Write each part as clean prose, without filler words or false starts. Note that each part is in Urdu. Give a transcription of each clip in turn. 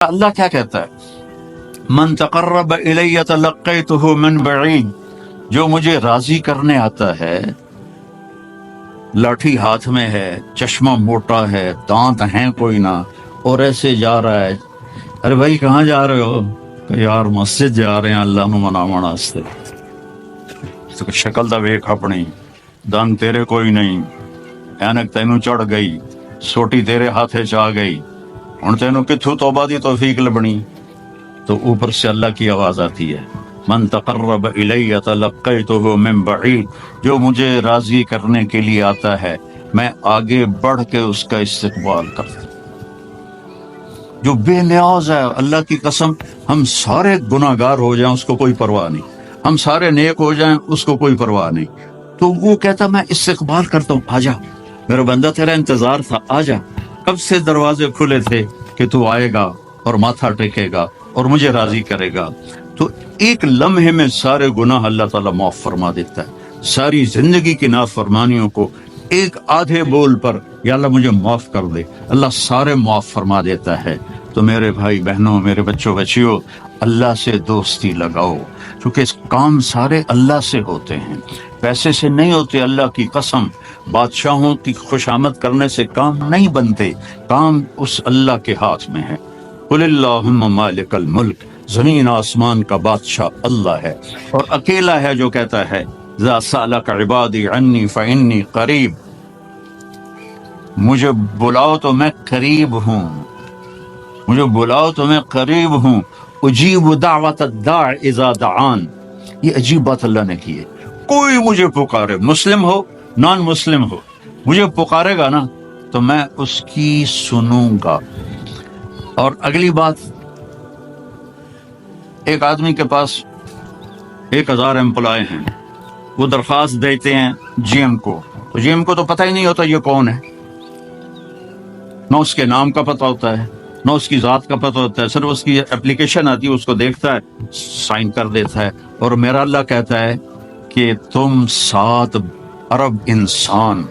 اللہ کیا کہتا ہے؟ من تقرب الی تلقیتہ من بعید، جو مجھے راضی کرنے آتا ہے، لاٹھی ہاتھ میں ہے، چشمہ موٹا ہے، دانت ہیں کوئی نہ، اور ایسے جا رہا ہے، ارے بھائی کہاں جا رہے ہو؟ کہ یار مسجد جا رہے ہیں اللہ نو مناون واسطے۔ تو شکل دا ویکھ اپنی، دن تیرے کوئی نہیں، اینک تینوں چڑھ گئی، سوٹی تیرے ہاتھے چ آ گئی، ہن تینوں کتھوں توبہ دی توفیق لبنی؟ تو اوپر سے اللہ کی آواز آتی ہے، من تقرب الی تلقیتہ من بعید، جو مجھے راضی کرنے کے لیے آتا ہے میں آگے بڑھ کے اس کا استقبال کرتا ہوں۔ جو بے نیاز ہے، اللہ کی قسم، ہم سارے گناہ گار ہو جائیں اس کو کوئی پرواہ نہیں، ہم سارے نیک ہو جائیں اس کو کوئی پرواہ نہیں، تو وہ کہتا میں استقبال کرتا ہوں، آجا میرا بندہ، تیرا انتظار تھا، آجا، کب سے دروازے کھلے تھے کہ تو آئے گا اور ماتھا ٹیکے گا اور مجھے راضی کرے گا۔ تو ایک لمحے میں سارے گناہ اللہ تعالیٰ معاف فرما دیتا ہے، ساری زندگی کی نافرمانیوں کو ایک آدھے بول پر یا اللہ مجھے معاف کر دے، اللہ سارے معاف فرما دیتا ہے۔ تو میرے بھائی بہنوں، میرے بچوں بچیوں، اللہ سے دوستی لگاؤ، کیونکہ اس کام سارے اللہ سے ہوتے ہیں، پیسے سے نہیں ہوتے، اللہ کی قسم۔ بادشاہوں کی خوشامد کرنے سے کام نہیں بنتے، کام اس اللہ کے ہاتھ میں ہے۔ قل اللہم مالک الملک، زمین آسمان کا بادشاہ اللہ ہے، اور اکیلا ہے جو کہتا ہے اذا سألک عبادی عنی فإنی قریب، مجھے بلاؤ تو میں قریب ہوں، مجھے بلاؤ تو میں قریب ہوں، اجیب دعوت الداع اذا دعان۔ یہ عجیب بات اللہ نے کی ہے، کوئی مجھے پکارے، مسلم ہو نان مسلم ہو، مجھے پکارے گا نا تو میں اس کی سنوں گا۔ اور اگلی بات، ایک آدمی کے پاس 1000 امپلائی ہیں، وہ درخواست دیتے ہیں جی ایم کو، تو جی ایم کو تو پتہ ہی نہیں ہوتا یہ کون ہے، نہ اس کے نام کا پتہ ہوتا ہے، نہ اس کی ذات کا پتہ ہوتا ہے، صرف اس کی اپلیکیشن آتی ہے، اس کو دیکھتا ہے، سائن کر دیتا ہے۔ اور میرا اللہ کہتا ہے کہ تم 7 ارب انسان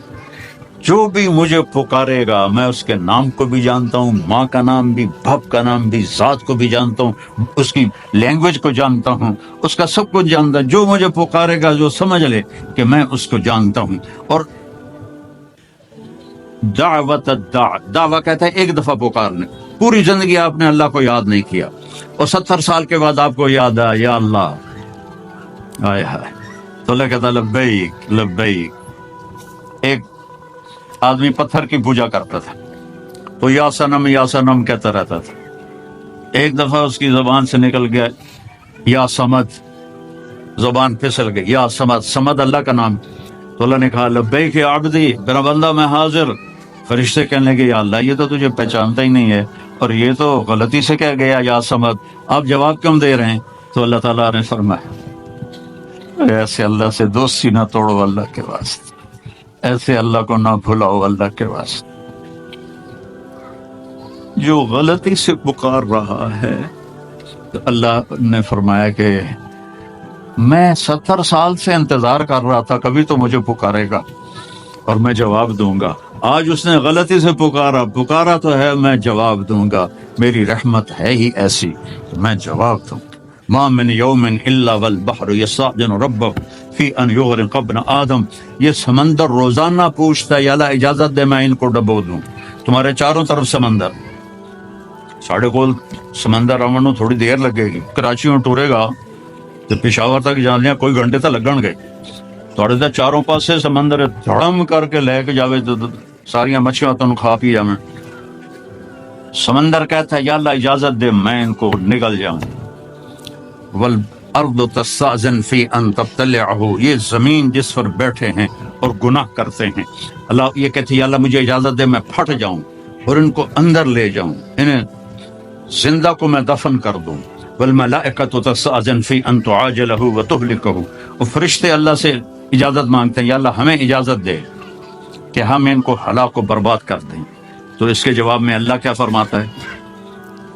جو بھی مجھے پکارے گا، میں اس کے نام کو بھی جانتا ہوں، ماں کا نام بھی، باپ کا نام بھی، ذات کو بھی جانتا ہوں، اس کی لینگویج کو جانتا ہوں، اس کا سب کچھ جانتا ہوں، جو مجھے پکارے گا جو سمجھ لے کہ میں اس کو جانتا ہوں۔ اور دعوت الداع، دعویٰ کہتا ہے ایک دفعہ پکارنے، پوری زندگی آپ نے اللہ کو یاد نہیں کیا، اور 70 سال کے بعد آپ کو یاد آیا یا اللہ، آئے ہائے، تو اللہ کہتا ہے لبیک لبیک۔ ایک آدمی پتھر کی پوجا کرتا تھا، تو یا سنم کہتا رہتا تھا، ایک دفعہ اس کی زبان سے نکل گیا یا سمد، زبان پھسل گئی، یا سمد، سمد اللہ کا نام، تو اللہ نے کہا لبیک یا عبدی، میرا بندہ میں حاضر۔ فرشتے کہنے لگے یا اللہ یہ تو تجھے پہچانتا ہی نہیں ہے، اور یہ تو غلطی سے کہہ گیا یا سمد، آپ جواب کیوں دے رہے ہیں؟ تو اللہ تعالیٰ نے فرمایا ایسے اللہ سے دوستی نہ توڑو اللہ کے واسطے، ایسے اللہ کو نہ بھلاؤ اللہ کے واسطے۔ جو غلطی سے پکار رہا ہے، تو اللہ نے فرمایا کہ میں 70 سال سے انتظار کر رہا تھا، کبھی تو مجھے پکارے گا اور میں جواب دوں گا۔ آج اس نے غلطی سے پکارا تو ہے، میں جواب دوں گا، میری رحمت ہے ہی ایسی کہ میں جواب دوں گا۔ ما من یوم الا والبحر یستأذن ربہ فی ان یغرق ابن آدم، یہ سمندر روزانہ پوچھتا ہے یا اللہ اجازت دے میں ان کو ڈبو دوں، تمہارے چاروں طرف سمندر، ساڑھے کول سمندر آمن نوں تھوڑی دیر لگے گی، کراچی میں ٹورے گا تو پشاور تک جان لیا کوئی گھنٹے تک لگن گئے، تھوڑے تے چاروں پاسے سمندر دھڑم کر کے لے کے جاوے تو ساریاں مچھیاں تنوں کھا پی جاویں۔ سمندر کہتا ہے یا اللہ اجازت دے میں ان کو نگل جاؤں۔ والارض تستأذن فی ان تبتلعہ، یہ زمین جس پر بیٹھے ہیں اور گناہ کرتے ہیں، اللہ یہ کہتے ہیں یا اللہ مجھے اجازت دے میں پھٹ جاؤں اور ان کو اندر لے جاؤں، انہیں زندہ کو میں دفن کر دوں۔ والملائکۃ تستأذن فی ان تعاجلہ وتہلکہ، اور فرشتے اللہ سے اجازت مانگتے ہیں یا اللہ ہمیں اجازت دے کہ ہم ان کو ہلاک و برباد کر دیں۔ تو اس کے جواب میں اللہ کیا فرماتا ہے؟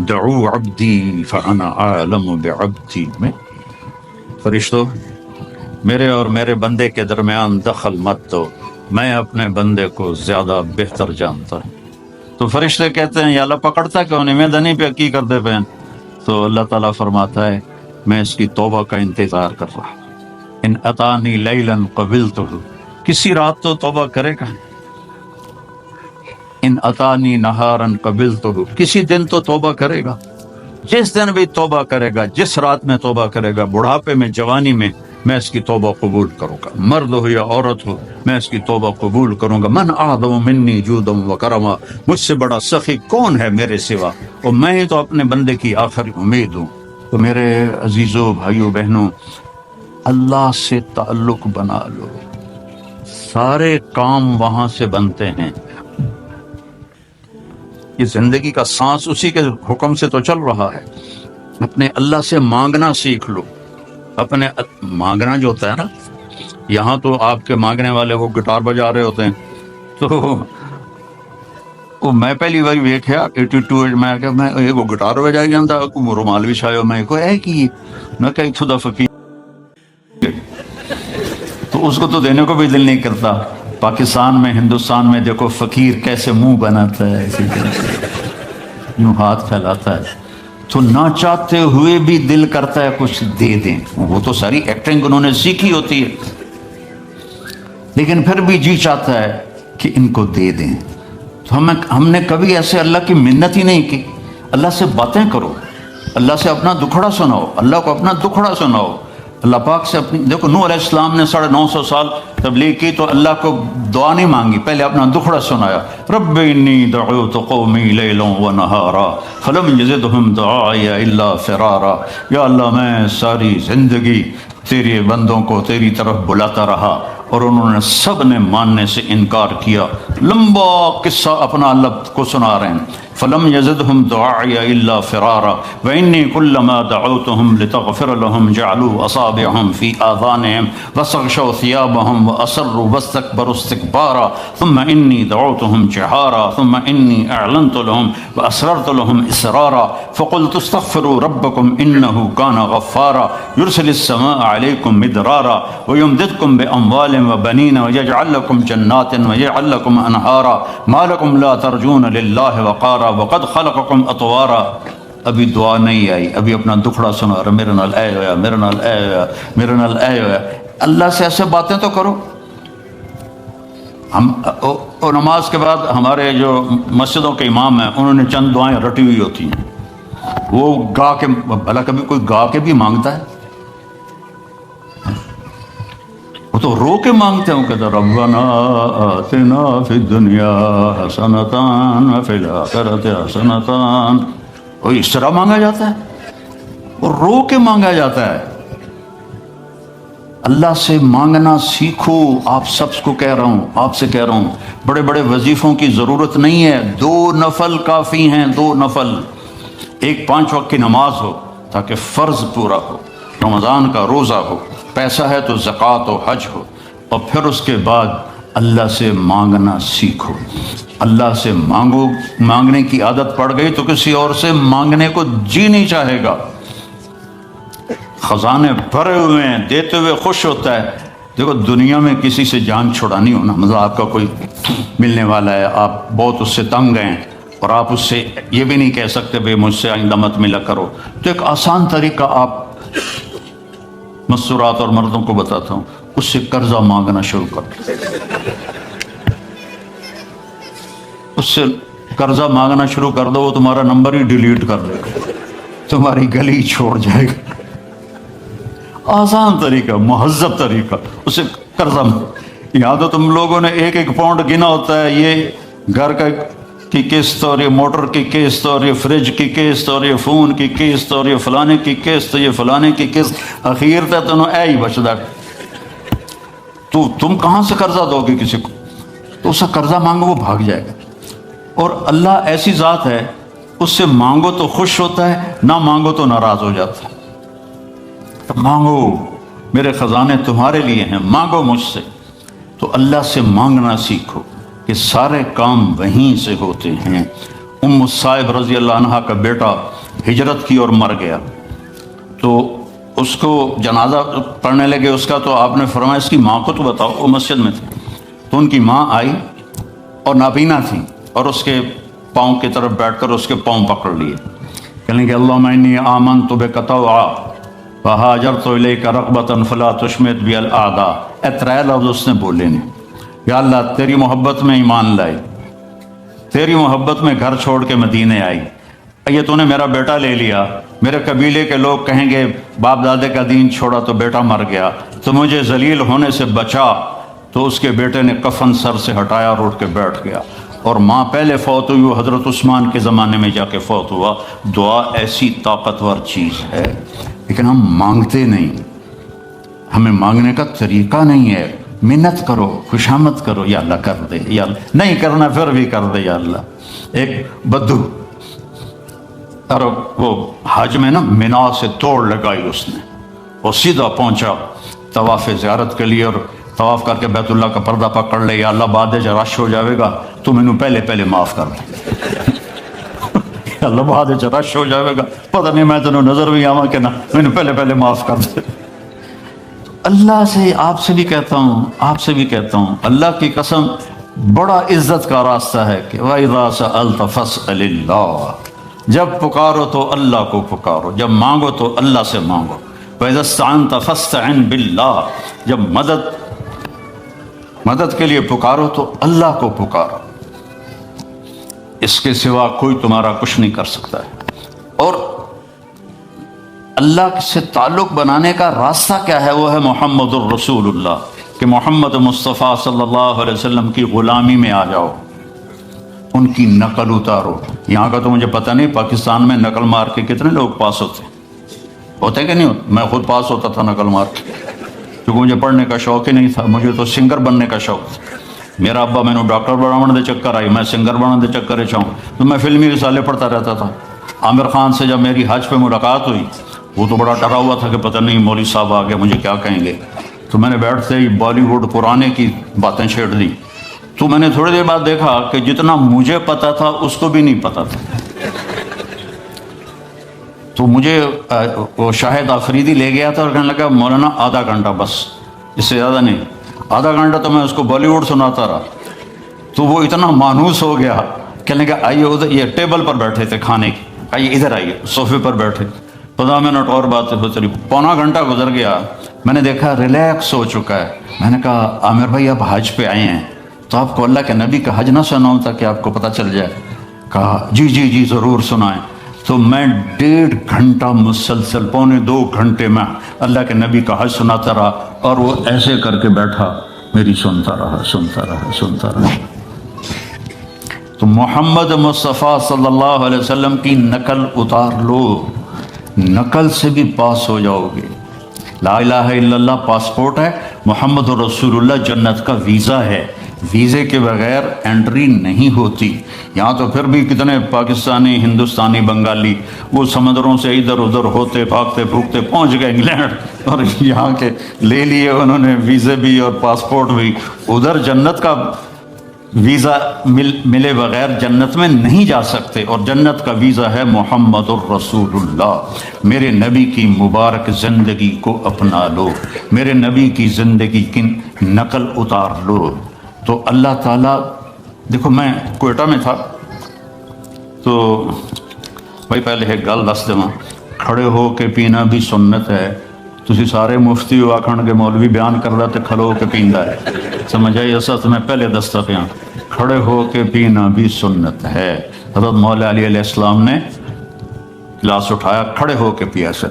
دعو عبدی فانا عالم بعبدی، میں فرشتوں میرے اور میرے بندے کے درمیان دخل مت دو، میں اپنے بندے کو زیادہ بہتر جانتا ہوں۔ تو فرشتے کہتے ہیں یا اللہ پکڑتا کیوں نہیں، میں دنی پہ کی کرتے پہ ہیں؟ تو اللہ تعالیٰ فرماتا ہے میں اس کی توبہ کا انتظار کر رہا ہوں، ان اتانی لیلا قبلتہ، کسی رات تو توبہ کرے گا، ان اتانی نہارا قبلتہ، کسی دن تو توبہ کرے گا، جس دن بھی توبہ کرے گا، جس رات میں توبہ کرے گا، بڑھاپے میں، جوانی میں اس کی توبہ قبول کروں گا، مرد ہو یا عورت ہو میں اس کی توبہ قبول کروں گا۔ من اعظم منی جودا و کرما، مجھ سے بڑا سخی کون ہے میرے سوا، اور میں ہی تو اپنے بندے کی آخری امید ہوں۔ تو میرے عزیزوں، بھائیوں، بہنوں، اللہ سے تعلق بنا لو، سارے کام وہاں سے بنتے ہیں، یہ زندگی کا سانس اسی کے حکم سے تو چل رہا ہے۔ اپنے اللہ سے مانگنا سیکھ لو، اپنے مانگنا جو ہوتا ہے نا، یہاں تو آپ کے مانگنے والے وہ گٹار بجا رہے ہوتے ہیں، تو وہ میں پہلی بار ویکھیا 82 میں کہ میں وہ گٹار بجائی جاتا رومال بھی چھایا، میں کو ہے کہ میں کہ اتھوں دا فقیر، تو اس کو تو دینے کو بھی دل نہیں کرتا۔ پاکستان میں، ہندوستان میں دیکھو فقیر کیسے منہ بناتا ہے، اسی طرح سے یوں ہاتھ پھیلاتا ہے، تو نہ چاہتے ہوئے بھی دل کرتا ہے کچھ دے دیں، وہ تو ساری ایکٹنگ انہوں نے سیکھی ہوتی ہے، لیکن پھر بھی جی چاہتا ہے کہ ان کو دے دیں۔ تو ہم نے کبھی ایسے اللہ کی منت ہی نہیں کی۔ اللہ سے باتیں کرو، اللہ سے اپنا دکھڑا سناؤ، اللہ کو اپنا دکھڑا سناؤ، اللہ پاک سے اپنی، دیکھو نوح علیہ السلام نے 950 سال تبلیغ کی تو اللہ کو دعا نہیں مانگی، پہلے اپنا دکھڑا سنایا، رب انی دعوت قومی لیلا ونہارا فلم یزدہم دعائی الا فرارا، یا اللہ میں ساری زندگی تیرے بندوں کو تیری طرف بلاتا رہا اور انہوں نے سب نے ماننے سے انکار کیا۔ لمبا قصہ اپنا اللہ کو سنا رہے ہیں، فلم یزدہم دعائی الا فرارا وانی کلما دعوتہم لتغفر لہم جعلوا اصابعہم فی آذانہم واستغشوا ثیابہم واسروا واستکبروا استکبارا ثم انی دعوتہم جہارا ثم انی اعلنت لہم واسررت لہم اسرارا فقلت استغفروا ربکم انہ کان غفارا یرسل السماء علیکم مدرارا ویمددکم باموال وبنین ویجعل لکم جنات ویجعل لکم انہارا ما لکم لا ترجون للہ وقارا وقد خلقکم اطوارا۔ ابھی دعا نہیں آئی، ابھی اپنا دکھڑا سنا رہا، میرے نال اے ہویا، میرے نال اے ہویا، میرے نال اے ہویا۔ اللہ سے ایسے باتیں تو کرو۔ ہم نماز کے بعد ہمارے جو مسجدوں کے امام ہیں انہوں نے چند دعائیں رٹی ہوئی ہوتی ہیں، وہ گا کے، بھلا کبھی کوئی گا کے بھی مانگتا ہے؟ وہ تو رو کے مانگتے ہیں، وہ کہتے ہیں ربنا آتنا فی الدنیا حسنۃ وفی الآخرۃ حسنۃ، اور اس طرح مانگا جاتا ہے، اور رو کے مانگا جاتا ہے۔ اللہ سے مانگنا سیکھو، آپ سب کو کہہ رہا ہوں، آپ سے کہہ رہا ہوں، بڑے بڑے وظیفوں کی ضرورت نہیں ہے، 2 نفل کافی ہیں، 2 نفل، ایک 5 وقت کی نماز ہو تاکہ فرض پورا ہو، رمضان کا روزہ ہو، پیسہ ہے تو زکوٰۃ و حج ہو، اور پھر اس کے بعد اللہ سے مانگنا سیکھو۔ اللہ سے مانگو، مانگنے کی عادت پڑ گئی تو کسی اور سے مانگنے کو جی نہیں چاہے گا۔ خزانے بھرے ہوئے ہیں، دیتے ہوئے خوش ہوتا ہے۔ دیکھو دنیا میں کسی سے جان چھڑانی ہونا، مطلب آپ کا کوئی ملنے والا ہے، آپ بہت اس سے تنگ ہیں اور آپ اس سے یہ بھی نہیں کہہ سکتے بھئی مجھ سے آئندہ مت ملا کرو، تو ایک آسان طریقہ آپ مستورات اور مردوں کو بتاتا ہوں، اس سے قرضہ مانگنا شروع کر دو، اس سے قرضہ مانگنا شروع کر دو، وہ تمہارا نمبر ہی ڈیلیٹ کر دے گا، تمہاری گلی چھوڑ جائے گا۔ آسان طریقہ، مہذب طریقہ، اس سے قرضہ۔ یہاں تو تم لوگوں نے 1-1 پاؤنڈ گنا ہوتا ہے، یہ گھر کی قسط اور یہ موٹر کی قسط اور یہ فریج کی قسط اور یہ فون کی قسط اور یہ فلانے کی قسط، یہ فلانے کی قسط، اخیر تک تمہیں اے ہی بچتا ہے۔ تو تم کہاں سے قرضہ دو گے کسی کو؟ تو اس سے قرضہ مانگو، وہ بھاگ جائے گا۔ اور اللہ ایسی ذات ہے، اس سے مانگو تو خوش ہوتا ہے، نہ مانگو تو ناراض ہو جاتا ہے۔ مانگو، میرے خزانے تمہارے لیے ہیں، مانگو مجھ سے۔ تو اللہ سے مانگنا سیکھو کہ سارے کام وہیں سے ہوتے ہیں۔ صائب رضی اللہ عنہ کا بیٹا ہجرت کی اور مر گیا، تو اس کو جنازہ پڑھنے لگے اس کا، تو آپ نے فرمایا اس کی ماں کو تو بتاؤ، وہ مسجد میں تھی، تو ان کی ماں آئی اور نابینا تھی، اور اس کے پاؤں کی طرف بیٹھ کر اس کے پاؤں پکڑ لیے، کہنے کہ اللہم انی آمنت بک طوعا وہاجرت الیک رغبۃ فلا تشمت بی الاعداء۔ اے ترے لفظ اس نے بولے نے، یا اللہ تیری محبت میں ایمان لائی، تیری محبت میں گھر چھوڑ کے مدینے آئی، یہ تو نے میرا بیٹا لے لیا، میرے قبیلے کے لوگ کہیں گے باپ دادے کا دین چھوڑا تو بیٹا مر گیا، تو مجھے ذلیل ہونے سے بچا۔ تو اس کے بیٹے نے کفن سر سے ہٹایا اور اٹھ کے بیٹھ گیا، اور ماں پہلے فوت ہوئی، وہ حضرت عثمان کے زمانے میں جا کے فوت ہوا۔ دعا ایسی طاقتور چیز ہے، لیکن ہم مانگتے نہیں، ہمیں مانگنے کا طریقہ نہیں ہے۔ منت کرو، خوشامد کرو، یا اللہ کر دے، یا اللہ نہیں کرنا پھر بھی کر دے، یا اللہ۔ ایک بدو اور وہ حج میں نا مینا سے توڑ لگائی اس نے، وہ سیدھا پہنچا طواف زیارت کے لیے، اور طواف کر کے بیت اللہ کا پردہ پکڑ لے، یا اللہ بعد جو رش ہو جاوے گا تو مینوں پہلے معاف کر دے، یا اللہ بعد جو رش ہو جاوے گا پتہ نہیں میں تینوں نظر بھی آواں کہ نہ، مینوں پہلے معاف کر دے۔ اللہ سے، آپ سے بھی کہتا ہوں، آپ سے بھی کہتا ہوں، اللہ کی قسم بڑا عزت کا راستہ ہے کہ وَإِذَا سَأَلْتَ فَاسْأَلِ اللَّهَ، جب پکارو تو اللہ کو پکارو، جب مانگو تو اللہ سے مانگو۔ وَإِذَا اسْتَعَنْتَ فَاسْتَعِنْ بِاللَّهِ، جب مدد کے لیے پکارو تو اللہ کو پکارو، اس کے سوا کوئی تمہارا کچھ نہیں کر سکتا ہے۔ اور اللہ سے تعلق بنانے کا راستہ کیا ہے؟ وہ ہے محمد الرسول اللہ، کہ محمد مصطفیٰ صلی اللہ علیہ وسلم کی غلامی میں آ جاؤ، ان کی نقل اتارو۔ یہاں کا تو مجھے پتہ نہیں پاکستان میں نقل مار کے کتنے لوگ پاس ہوتے کہ نہیں ہوتے؟ میں خود پاس ہوتا تھا نقل مار کے، کیونکہ مجھے پڑھنے کا شوق ہی نہیں تھا، مجھے تو سنگر بننے کا شوق تھا۔ میرا ابا میں نے ڈاکٹر بنانے دے چکر آئی، میں سنگر بنانے دے چکر چاہوں تو میں فلمی رسالے پڑھتا رہتا تھا۔ عامر خان سے جب میری حج پہ ملاقات ہوئی، وہ تو بڑا ڈرا ہوا تھا کہ پتہ نہیں مولوی صاحب آگے مجھے کیا کہیں گے، تو میں نے بیٹھتے ہی بالی ووڈ پرانے کی باتیں چھیڑ دی۔ تو میں نے تھوڑی دیر بعد دیکھا کہ جتنا مجھے پتا تھا اس کو بھی نہیں پتا تھا۔ تو مجھے وہ شاہد آفریدی لے گیا تھا اور کہنے لگا مولانا آدھا گھنٹہ بس، اس سے زیادہ نہیں۔ آدھا گھنٹہ تو میں اس کو بالی ووڈ سناتا رہا، تو وہ اتنا مانوس ہو گیا، کہنے لگا آئیے ادھر، یہ ٹیبل پر بیٹھے تھے کھانے کی، آئیے ادھر آئیے، صوفے پر بیٹھے۔ 15 منٹ اور باتیں ہو چلی، پونا گھنٹہ گزر گیا، میں نے دیکھا ریلیکس ہو چکا ہے۔ میں نے کہا عامر بھائی آپ حج پہ آئے ہیں تو آپ کو اللہ کے نبی کا حج نہ سناؤں تاکہ آپ کو پتہ چل جائے؟ کہا جی ضرور سنائیں۔ تو میں 1.5 گھنٹہ مسلسل، 1.25 گھنٹے میں اللہ کے نبی کا حج سناتا رہا، اور وہ ایسے کر کے بیٹھا، میری سنتا رہا۔ تو محمد مصطفیٰ صلی اللہ علیہ وسلم کی نقل اتار لو، نقل سے بھی پاس ہو جاؤ گے۔ لا الہ الا اللہ پاسپورٹ ہے، محمد رسول اللہ جنت کا ویزا ہے، ویزے کے بغیر انٹری نہیں ہوتی۔ یہاں تو پھر بھی کتنے پاکستانی، ہندوستانی، بنگالی وہ سمندروں سے ادھر ادھر ہوتے بھاگتے پھوکتے پہنچ گئے انگلینڈ، اور یہاں کے لے لیے انہوں نے ویزے بھی اور پاسپورٹ بھی۔ ادھر جنت کا ویزا ملے بغیر جنت میں نہیں جا سکتے، اور جنت کا ویزا ہے محمد الرسول اللہ۔ میرے نبی کی مبارک زندگی کو اپنا لو، میرے نبی کی زندگی کی نقل اتار لو۔ تو اللہ تعالیٰ، دیکھو میں کوئٹہ میں تھا تو بھائی پہلے ایک گل دس دوں، کھڑے ہو کے پینا بھی سنت ہے۔ تسی سارے مفتی ہو آکھن کے مولوی بیان کردا تے کھلو کے پیندا ہے، سمجھ آئی؟ ایسا تو میں پہلے دستا پیا، کھڑے ہو کے پینا بھی سنت ہے۔ حضرت مولا علی علیہ السلام نے گلاس اٹھایا، کھڑے ہو کے پیا سے،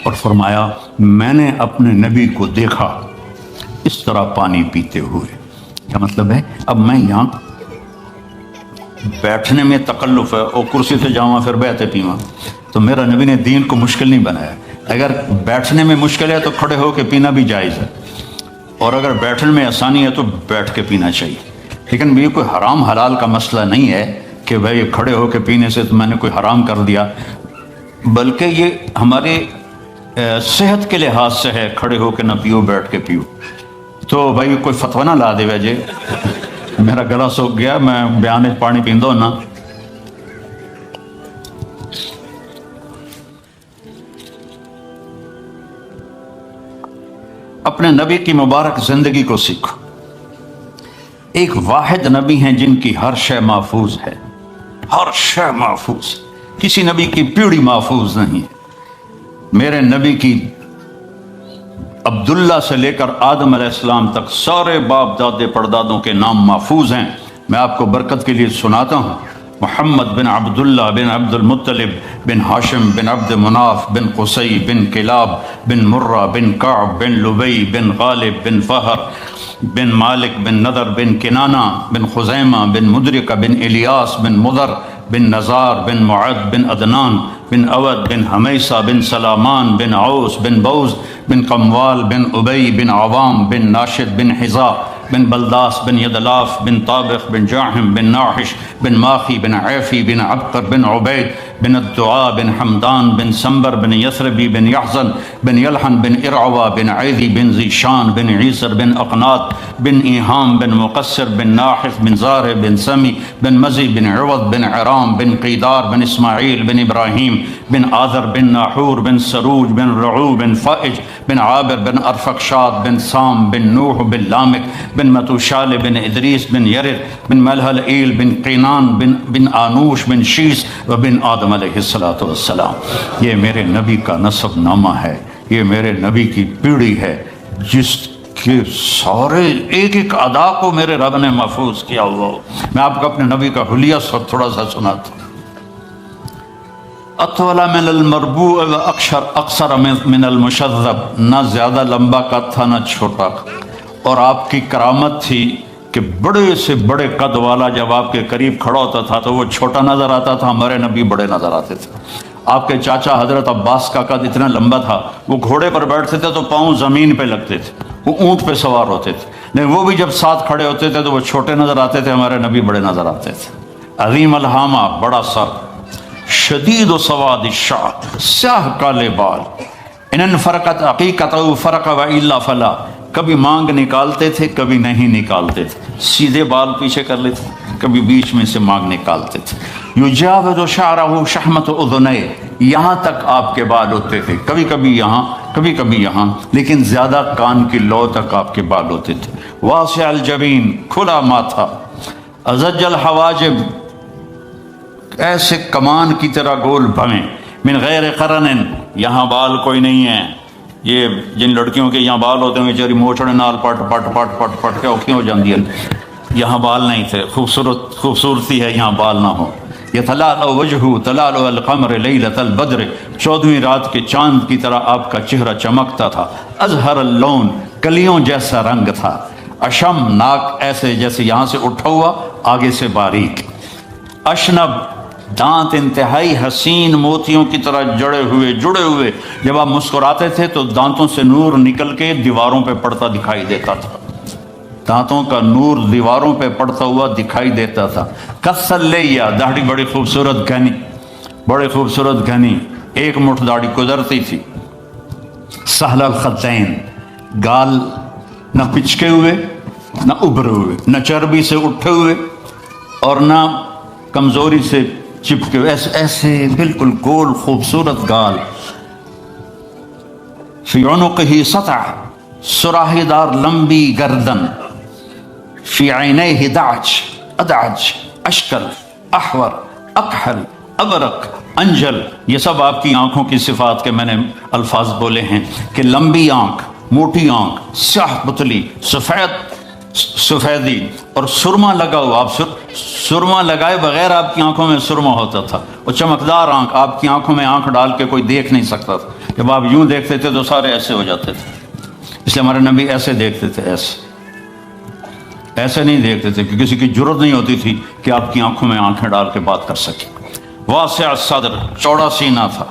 اور فرمایا میں نے اپنے نبی کو دیکھا اس طرح پانی پیتے ہوئے۔ کیا مطلب ہے؟ اب میں یہاں بیٹھنے میں تکلف ہے، اور کرسی سے جاواں پھر بیٹھے پیواں، تو میرا نبی نے دین کو مشکل نہیں بنایا۔ اگر بیٹھنے میں مشکل ہے تو کھڑے ہو کے پینا بھی جائز ہے، اور اگر بیٹھنے میں آسانی ہے تو بیٹھ کے پینا چاہیے۔ لیکن یہ کوئی حرام حلال کا مسئلہ نہیں ہے کہ بھائی کھڑے ہو کے پینے سے تو میں نے کوئی حرام کر دیا، بلکہ یہ ہمارے صحت کے لحاظ سے ہے، کھڑے ہو کے نہ پیو، بیٹھ کے پیو۔ تو بھائی کوئی فتویٰ نہ لا دے وجہ، میرا گلا سوکھ گیا، میں بیان پانی پیندو نا۔ اپنے نبی کی مبارک زندگی کو سیکھو۔ ایک واحد نبی ہیں جن کی ہر شے محفوظ ہے، ہر شے محفوظ، کسی نبی کی پیڑھی محفوظ نہیں ہے۔ میرے نبی کی عبداللہ سے لے کر آدم علیہ السلام تک سارے باپ دادے پردادوں کے نام محفوظ ہیں۔ میں آپ کو برکت کے لیے سناتا ہوں۔ محمد بن عبداللہ بن عبد المطلب بن ہاشم بن عبد مناف بن قصی بن کلاب بن مرہ بن کعب بن لبی بن غالب بن فہر بن مالک بن نضر بن کنانہ بن خزیمہ بن مدرکہ بن الیاس بن مضر بن نزار بن معد بن عدنان بن اود بن حمیسہ بن سلامان بن عوس بن بوز بن قموال بن ابی بن عوام بن ناشد بن حذا بن بلداس بن یدلاف بن طابق بن جاحم بن ناحش بن ماخی بن عیفی بن عبقر بن عبید بن الدعاء بن حمدان بن سنبر بن یثربی بن یحزن بن یلحن بن ارعوا بن عیدی بن ذیشان بن عیسر بن اقنات بن ایہام بن مقصر بن ناحف بن زارع بن سمی بن مزی بن عوض بن عرام بن قیدار بن اسماعیل بن ابراہیم بن آذر بن ناحور بن سروج بن رعو بن فائج بن عابر بن ارفقشاد بن سام بن نوح بن لامک بن متوشال بن ادریس بن یرد بن ملحل ایل بن قینان بن آنوش بن شیس و بن آدم علیہ السلام۔ یہ میرے نبی کا نسب نامہ ہے، یہ میرے نبی کی پیڑھی ہے جس کے سارے ایک ایک ادا کو میرے رب نے محفوظ کیا ہوا۔ میں آپ کو اپنے نبی کا حلیہ تھوڑا سا سناتا ہوں۔ اطول من المربوع و اقصر من المشذب، نہ زیادہ لمبا قد تھا نہ چھوٹا، اور آپ کی کرامت تھی کہ بڑے سے بڑے قد والا جب آپ کے قریب کھڑا ہوتا تھا تو وہ چھوٹا نظر آتا تھا، ہمارے نبی بڑے نظر آتے تھے۔ آپ کے چاچا حضرت عباس کا قد اتنا لمبا تھا، وہ گھوڑے پر بیٹھتے تھے تو پاؤں زمین پہ لگتے تھے، وہ اونٹ پہ سوار ہوتے تھے، لیکن وہ بھی جب ساتھ کھڑے ہوتے تھے تو وہ چھوٹے نظر آتے تھے، ہمارے نبی بڑے نظر آتے تھے۔ عظیم الہامہ، بڑا سر، شدید و سواد الشعر، سیاہ کالے بال، ان فرقت عقیقت فرق و الا فلا، کبھی مانگ نکالتے تھے کبھی نہیں نکالتے تھے، سیدھے بال پیچھے کر لیتے، کبھی بیچ میں سے مانگ نکالتے تھے۔ یجاوز شعرہ شحمت اذنیہ، یہاں تک آپ کے بال ہوتے تھے، کبھی کبھی یہاں کبھی کبھی یہاں، لیکن زیادہ کان کی لو تک آپ کے بال ہوتے تھے۔ واسع الجبین، کھلا ماتھا، ازج الحواجب، ایسے کمان کی طرح گول بھویں، من غیر قرن، یہاں بال کوئی نہیں ہے۔ یہ جن لڑکیوں کے یہاں بال ہوتے ہیں بیچاری موچڑے نال پٹ پٹ پٹ پٹ پٹ کے اوکھی ہو جاتی ہے، یہاں بال نہیں تھے۔ خوبصورتی ہے یہاں بال نہ ہو۔ یتلالأ وجہہ تلالؤ القمر لیلۃ البدر، 14ویں رات کے چاند کی طرح آپ کا چہرہ چمکتا تھا۔ ازہر اللون، کلیوں جیسا رنگ تھا۔ اشم، ناک ایسے جیسے یہاں سے اٹھا ہوا آگے سے باریک۔ اشنب، دانت انتہائی حسین موتیوں کی طرح جڑے ہوئے، جب آپ مسکراتے تھے تو دانتوں سے نور نکل کے دیواروں پہ پڑتا دکھائی دیتا تھا، دانتوں کا نور دیواروں پہ پڑتا ہوا دکھائی دیتا تھا۔ کسل لیا، داڑھی بڑی خوبصورت گھنی، بڑی خوبصورت گھنی، ایک مٹھ داڑھی گزرتی تھی۔ سہل الخدین، گال نہ پچکے ہوئے نہ ابھرے ہوئے، نہ چربی سے اٹھے ہوئے اور نہ کمزوری سے چپکے ہوئے، ایسے بالکل گول خوبصورت گال۔ فی عنقہ سطع، سراہی دار لمبی گردن۔ فی عینیہ دعج، ادعج، اشکل، احور، اکحل، ابرق، انجل، یہ سب آپ کی آنکھوں کی صفات کے میں نے الفاظ بولے ہیں کہ لمبی آنکھ، موٹی آنکھ، سیاہ پتلی، سفیدی اور سرما لگا ہوا۔ آپ سرما لگائے بغیر آپ کی آنکھوں میں سرما ہوتا تھا، اور چمکدار آنکھ، آپ کی آنکھوں میں آنکھ ڈال کے کوئی دیکھ نہیں سکتا تھا، جب آپ یوں دیکھتے تھے تو سارے ایسے ہو جاتے تھے، اس لیے ہمارے نبی ایسے دیکھتے تھے، ایسے نہیں دیکھتے تھے کہ کسی کی جرت نہیں ہوتی تھی کہ آپ کی آنکھوں میں آنکھیں ڈال کے بات کر سکے۔ واسع الصدر، چوڑا سینہ تھا۔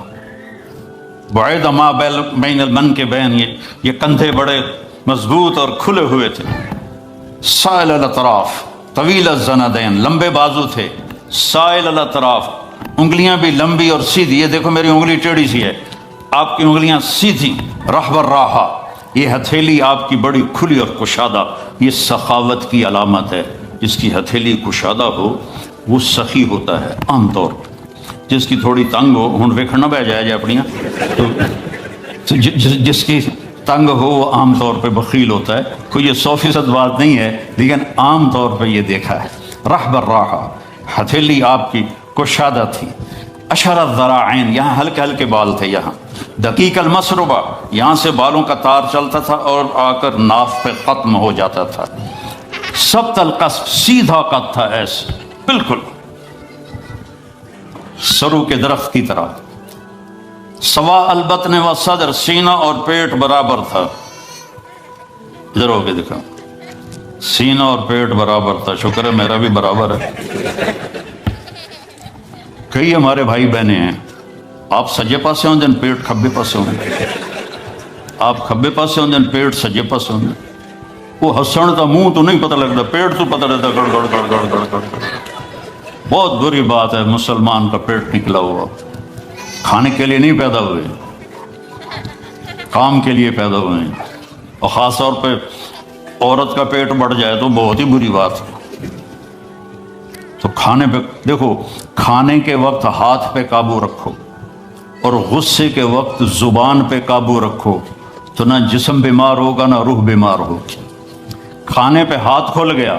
بعید ما بین المنکبین، یہ کندھے بڑے مضبوط اور کھلے ہوئے تھے۔ سائل الاطراف، طویل الزندین، لمبے بازو تھے۔ سائل الاطراف، انگلیاں بھی لمبی اور سیدھی، یہ دیکھو میری انگلی ٹیڑھی سی ہے، آپ کی انگلیاں سیدھی۔ رحب الراحہ، یہ ہتھیلی آپ کی بڑی کھلی اور کشادہ، یہ سخاوت کی علامت ہے۔ جس کی ہتھیلی کشادہ ہو وہ سخی ہوتا ہے عام طور پر، جس کی تھوڑی تنگ ہو، ہن ویکھن نہ بہ جائے اپنیاں، تو جس کی تنگ ہو وہ عام طور پہ بخیل ہوتا ہے، کوئی یہ 100% بات نہیں ہے، لیکن عام طور پہ یہ دیکھا ہے۔ رحب الراحہ، ہتھیلی آپ کی کشادہ تھی۔ اشر الذراعین، یہاں ہلکے ہلکے بال تھے، یہاں دقیق المسربہ، یہاں سے بالوں کا تار چلتا تھا اور آ کر ناف پہ ختم ہو جاتا تھا۔ سبط القصف، سیدھا قد تھا، ایسے بالکل سرو کے درخت کی طرح۔ سوا البطن و صدر، سینہ اور پیٹ برابر تھا۔ ادھر ہو کے دکھا، سینہ اور پیٹ برابر تھا، شکر ہے میرا بھی برابر ہے۔ کئی ہمارے بھائی بہنیں ہیں، آپ سجے پاسے ہوں دن پیٹ کھبے پاسے ہوں، آپ کھبے پاسے ہوں دن پیٹ سجے پاسے ہوں۔ وہ ہسن تا منہ تو نہیں پتہ لگتا، پیٹ تو پتہ رہتا گڑ گڑ گڑ گڑ گڑ گڑ۔ بہت بری بات ہے مسلمان کا پیٹ نکلا ہوا، کھانے کے لیے نہیں پیدا ہوئے، کام کے لیے پیدا ہوئے ہیں، اور خاص طور پہ عورت کا پیٹ بڑھ جائے تو بہت ہی بری بات ہے۔ تو کھانے پہ دیکھو، کھانے کے وقت ہاتھ پہ قابو رکھو، اور غصے کے وقت زبان پہ قابو رکھو، تو نہ جسم بیمار ہوگا نہ روح بیمار ہوگی۔ کھانے پہ ہاتھ کھل گیا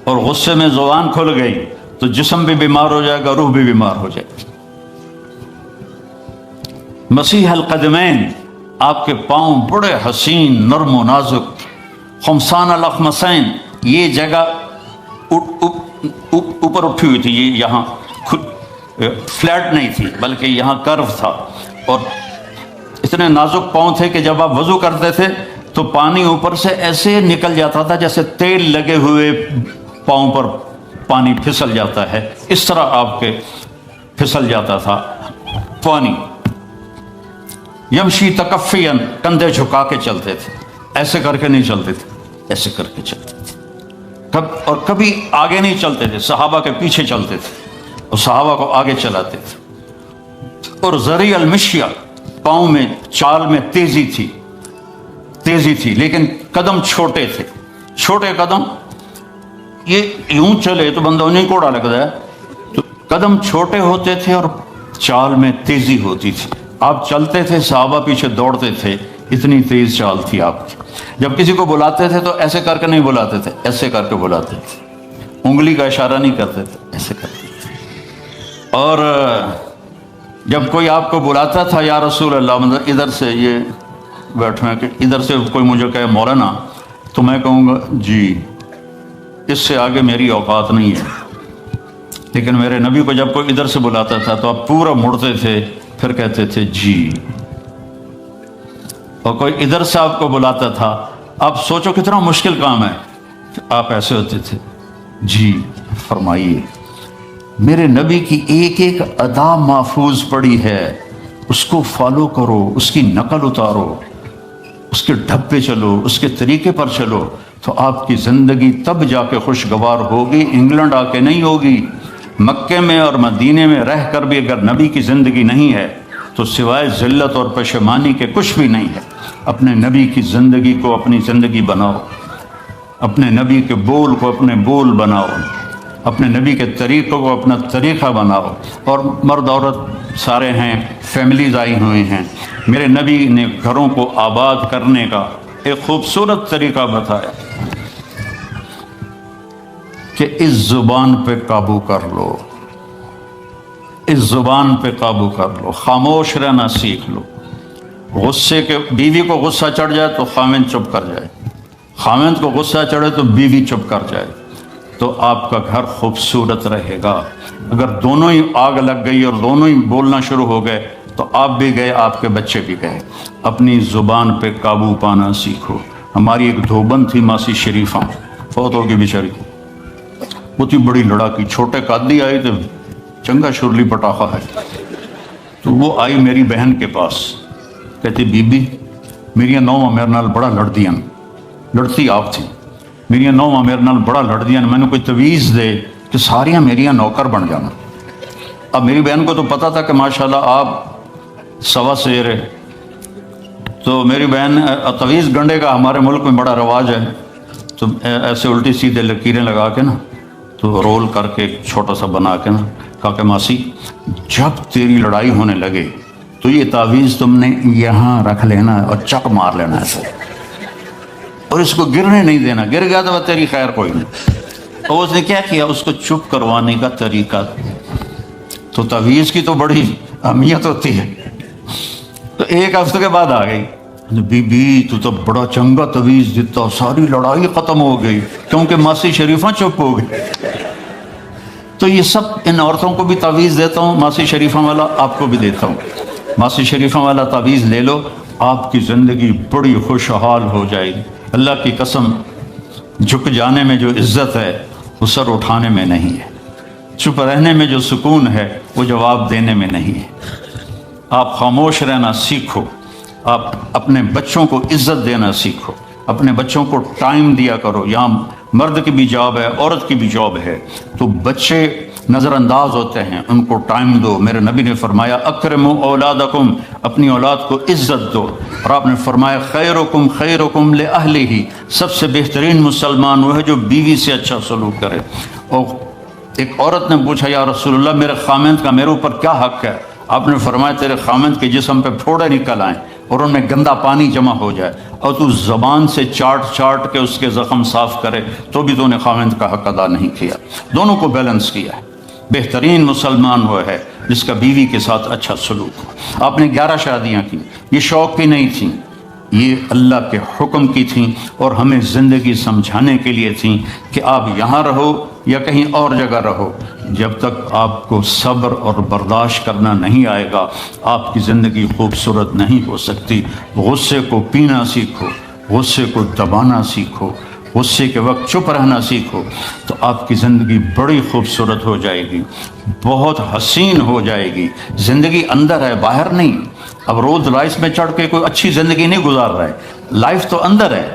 اور غصے میں زبان کھل گئی تو جسم بھی بیمار ہو جائے گا، روح بھی بیمار ہو جائے گی۔ مسیح القدمین، آپ کے پاؤں بڑے حسین نرم و نازک۔ خمسان الاخمسین، یہ جگہ اوپر اٹھی ہوئی تھی، یہ یہاں فلیٹ نہیں تھی بلکہ یہاں کرو تھا، اور اتنے نازک پاؤں تھے کہ جب آپ وضو کرتے تھے تو پانی اوپر سے ایسے نکل جاتا تھا جیسے تیل لگے ہوئے پاؤں پر پانی پھسل جاتا ہے، اس طرح آپ کے پھسل جاتا تھا پانی۔ یمشی تکفیاً، کندھے جھکا کے چلتے تھے، ایسے کر کے نہیں چلتے تھے، ایسے کر کے چلتے تھے، اور کبھی آگے نہیں چلتے تھے، صحابہ کے پیچھے چلتے تھے اور صحابہ کو آگے چلاتے تھے۔ اور ذریع المشیہ، پاؤں میں چال میں تیزی تھی، لیکن قدم چھوٹے تھے، چھوٹے قدم، یہ یوں چلے تو بندہ انہیں کوڑا لگتا ہے، تو قدم چھوٹے ہوتے تھے اور چال میں تیزی ہوتی تھی۔ آپ چلتے تھے، صحابہ پیچھے دوڑتے تھے، اتنی تیز چال تھی آپ کی۔ جب کسی کو بلاتے تھے تو ایسے کر کے نہیں بلاتے تھے، ایسے کر کے بلاتے تھے، انگلی کا اشارہ نہیں کرتے تھے، ایسے کرتے تھے۔ اور جب کوئی آپ کو بلاتا تھا یا رسول اللہ، مطلب ادھر سے، یہ بیٹھے ہیں کہ ادھر سے کوئی مجھے کہے مولانا، تو میں کہوں گا جی، اس سے آگے میری اوقات نہیں ہے۔ لیکن میرے نبی کو جب کوئی ادھر سے بلاتا تھا تو آپ پورا مڑتے تھے، پھر کہتے تھے جی۔ اور کوئی ادھر سے آپ کو بلاتا تھا، آپ سوچو کتنا مشکل کام ہے، آپ ایسے ہوتے تھے، جی فرمائیے۔ میرے نبی کی ایک ایک ادا محفوظ پڑی ہے، اس کو فالو کرو، اس کی نقل اتارو، اس کے ڈھب پہ چلو، اس کے طریقے پر چلو، تو آپ کی زندگی تب جا کے خوشگوار ہوگی، انگلینڈ آ کے نہیں ہوگی۔ مکے میں اور مدینے میں رہ کر بھی اگر نبی کی زندگی نہیں ہے تو سوائے ذلت اور پشیمانی کے کچھ بھی نہیں ہے۔ اپنے نبی کی زندگی کو اپنی زندگی بناؤ، اپنے نبی کے بول کو اپنے بول بناؤ، اپنے نبی کے طریقوں کو اپنا طریقہ بناؤ۔ اور مرد عورت سارے ہیں، فیملیز آئی ہوئی ہیں، میرے نبی نے گھروں کو آباد کرنے کا ایک خوبصورت طریقہ بتایا کہ اس زبان پہ قابو کر لو، اس زبان پہ قابو کر لو، خاموش رہنا سیکھ لو۔ غصے کے، بیوی کو غصہ چڑھ جائے تو خاوند چپ کر جائے، خاوند کو غصہ چڑھے تو بیوی چپ کر جائے، تو آپ کا گھر خوبصورت رہے گا۔ اگر دونوں ہی آگ لگ گئی اور دونوں ہی بولنا شروع ہو گئے تو آپ بھی گئے، آپ کے بچے بھی گئے۔ اپنی زبان پہ قابو پانا سیکھو۔ ہماری ایک دھوبن تھی ماسی شریفہ، فوت ہوگی بیچاری، وہ تھی بڑی لڑاکی، چھوٹے قادی آئی تو چنگا شرلی پٹاخہ ہے، تو وہ آئی میری بہن کے پاس، کہتی بی بی میری نوواں میرے نال بڑا لڑدیاں، لڑتی آپ تھی، میری نوواں میرے نال بڑا لڑدیاں، میں نے کوئی تویز دے کہ ساریاں میریاں نوکر بن جانا۔ اب میری بہن کو تو پتا تھا کہ ماشاءاللہ آپ سوا سیر ہے، تو میری بہن تویز گنڈے کا ہمارے ملک میں بڑا رواج ہے، تو ایسے الٹی سیدھے لکیریں لگا کے نا، تو رول کر کے چھوٹا سا بنا کے نا، کہا کہ ماسی جب تیری لڑائی ہونے لگے تو یہ تعویذ تم نے یہاں رکھ لینا اور چک مار لینا ایسے، اور اس کو گرنے نہیں دینا، گر گیا تو تیری خیر کوئی نہیں۔ اور اس نے کیا کیا، اس کو چپ کروانے کا طریقہ، تو تعویذ کی تو بڑی اہمیت ہوتی ہے۔ تو ایک ہفتے کے بعد آ گئی، بی بی تو بڑا چنگا تعویذ دیتا، ساری لڑائی ختم ہو گئی کیونکہ ماسی شریفہ چپ ہو گئی۔ تو یہ سب ان عورتوں کو بھی تعویذ دیتا ہوں، ماسی شریفہ والا آپ کو بھی دیتا ہوں، ماسی شریفہ والا تعویذ لے لو، آپ کی زندگی بڑی خوشحال ہو جائے گی۔ اللہ کی قسم، جھک جانے میں جو عزت ہے وہ سر اٹھانے میں نہیں ہے، چپ رہنے میں جو سکون ہے وہ جواب دینے میں نہیں ہے۔ آپ خاموش رہنا سیکھو، آپ اپنے بچوں کو عزت دینا سیکھو، اپنے بچوں کو ٹائم دیا کرو۔ یہاں مرد کی بھی جاب ہے، عورت کی بھی جاب ہے، تو بچے نظر انداز ہوتے ہیں، ان کو ٹائم دو۔ میرے نبی نے فرمایا اکرموا اولادکم، اپنی اولاد کو عزت دو، اور آپ نے فرمایا خیرکم خیرکم لأہلہ، سب سے بہترین مسلمان وہ ہے جو بیوی سے اچھا سلوک کرے۔ اور ایک عورت نے پوچھا یا رسول اللہ میرے خامند کا میرے اوپر کیا حق ہے؟ آپ نے فرمایا تیرے خامند کے جسم پہ پھوڑے نکل آئیں اور ان میں گندا پانی جمع ہو جائے، اور تو زبان سے چاٹ چاٹ کے اس کے زخم صاف کرے، تو بھی تو نے خامند کا حق ادا نہیں کیا۔ دونوں کو بیلنس کیا ہے۔ بہترین مسلمان وہ ہے جس کا بیوی کے ساتھ اچھا سلوک ہو۔ آپ نے 11 شادیاں کی، یہ شوق کی نہیں تھیں، یہ اللہ کے حکم کی تھیں، اور ہمیں زندگی سمجھانے کے لیے تھیں کہ آپ یہاں رہو یا کہیں اور جگہ رہو، جب تک آپ کو صبر اور برداشت کرنا نہیں آئے گا آپ کی زندگی خوبصورت نہیں ہو سکتی۔ غصے کو پینا سیکھو، غصے کو دبانا سیکھو، غصے کے وقت چپ رہنا سیکھو، تو آپ کی زندگی بڑی خوبصورت ہو جائے گی، بہت حسین ہو جائے گی۔ زندگی اندر ہے، باہر نہیں۔ اب رولز رائس میں چڑھ کے کوئی اچھی زندگی نہیں گزار رہا ہے، لائف تو اندر ہے۔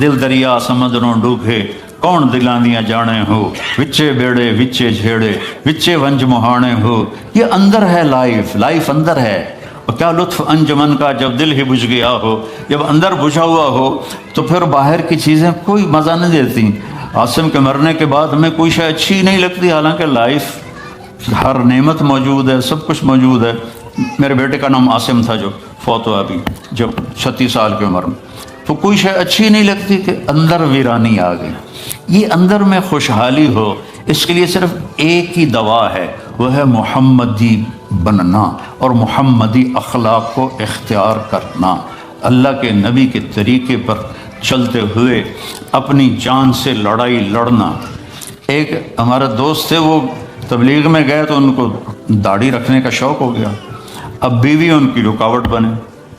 دل دریا سمندروں ڈوبے کون دلاں دیاں جانے ہو، وچے بیڑے وچے جھیڑے وچے ونج مہانے ہو، یہ اندر ہے، لائف اندر ہے۔ اور کیا لطف انجمن کا جب دل ہی بجھ گیا ہو، جب اندر بجھا ہوا ہو تو پھر باہر کی چیزیں کوئی مزہ نہیں دیتی۔ عاصم کے مرنے کے بعد ہمیں کوئی شے اچھی نہیں لگتی، حالانکہ لائف ہر نعمت موجود ہے، سب کچھ موجود ہے۔ میرے بیٹے کا نام عاصم تھا جو فوت ہوا ابھی جب 36 سال کی عمر میں، تو کوئی شے اچھی نہیں لگتی کہ اندر ویرانی آ گئی۔ یہ اندر میں خوشحالی ہو، اس کے لیے صرف ایک ہی دوا ہے، وہ ہے محمدی بننا اور محمدی اخلاق کو اختیار کرنا، اللہ کے نبی کے طریقے پر چلتے ہوئے اپنی جان سے لڑائی لڑنا۔ ایک ہمارا دوست تھے، وہ تبلیغ میں گئے تو ان کو داڑھی رکھنے کا شوق ہو گیا، اب بیوی ان کی رکاوٹ بنے،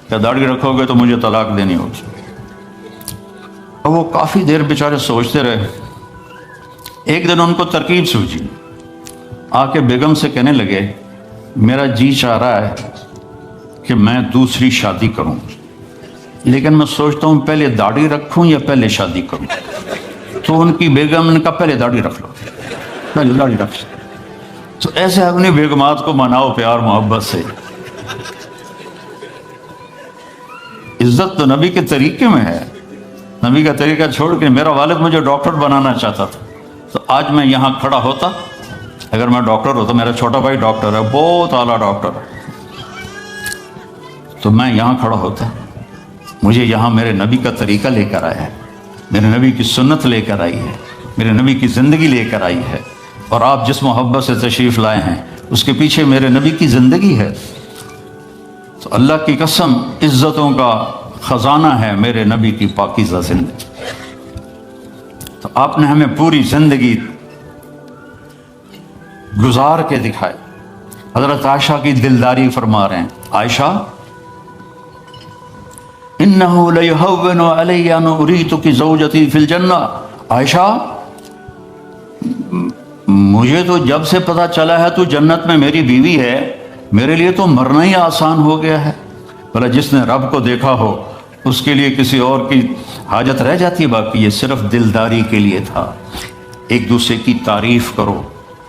کیا داڑھی رکھو گے تو مجھے طلاق دینی ہوگی۔ اور وہ کافی دیر بیچارے سوچتے رہے، ایک دن ان کو ترکیب سوچی، آ کے بیگم سے کہنے لگے میرا جی چاہ رہا ہے کہ میں دوسری شادی کروں، لیکن میں سوچتا ہوں پہلے داڑھی رکھوں یا پہلے شادی کروں۔ تو ان کی بیگم نے کہا پہلے داڑھی رکھ لو، پہلے داڑھی رکھ لو۔ تو ایسے اپنی بیگمات کو مناؤ پیار محبت سے۔ عزت تو نبی کے طریقے میں ہے، نبی کا طریقہ چھوڑ کے میرا والد مجھے ڈاکٹر بنانا چاہتا تھا، تو آج میں یہاں کھڑا ہوتا، اگر میں ڈاکٹر ہوتا، میرا چھوٹا بھائی ڈاکٹر ہے، بہت اعلیٰ ڈاکٹر ہے، تو میں یہاں کھڑا ہوتا۔ مجھے یہاں میرے نبی کا طریقہ لے کر آیا ہے، میرے نبی کی سنت لے کر آئی ہے، میرے نبی کی زندگی لے کر آئی ہے، اور آپ جس محبت سے تشریف لائے ہیں اس کے پیچھے میرے نبی کی زندگی ہے۔ تو اللہ کی قسم عزتوں کا خزانہ ہے میرے نبی کی پاکیزہ زندگی۔ تو آپ نے ہمیں پوری زندگی گزار کے دکھائے۔ حضرت عائشہ کی دلداری فرما رہے ہیں، عائشہ انہو لیہون علی ان اریتک زوجتی فی الجنہ، عائشہ مجھے تو جب سے پتا چلا ہے تو جنت میں میری بیوی ہے، میرے لیے تو مرنا ہی آسان ہو گیا ہے۔ بھلا جس نے رب کو دیکھا ہو اس کے لیے کسی اور کی حاجت رہ جاتی ہے؟ باقی یہ صرف دلداری کے لیے تھا۔ ایک دوسرے کی تعریف کرو،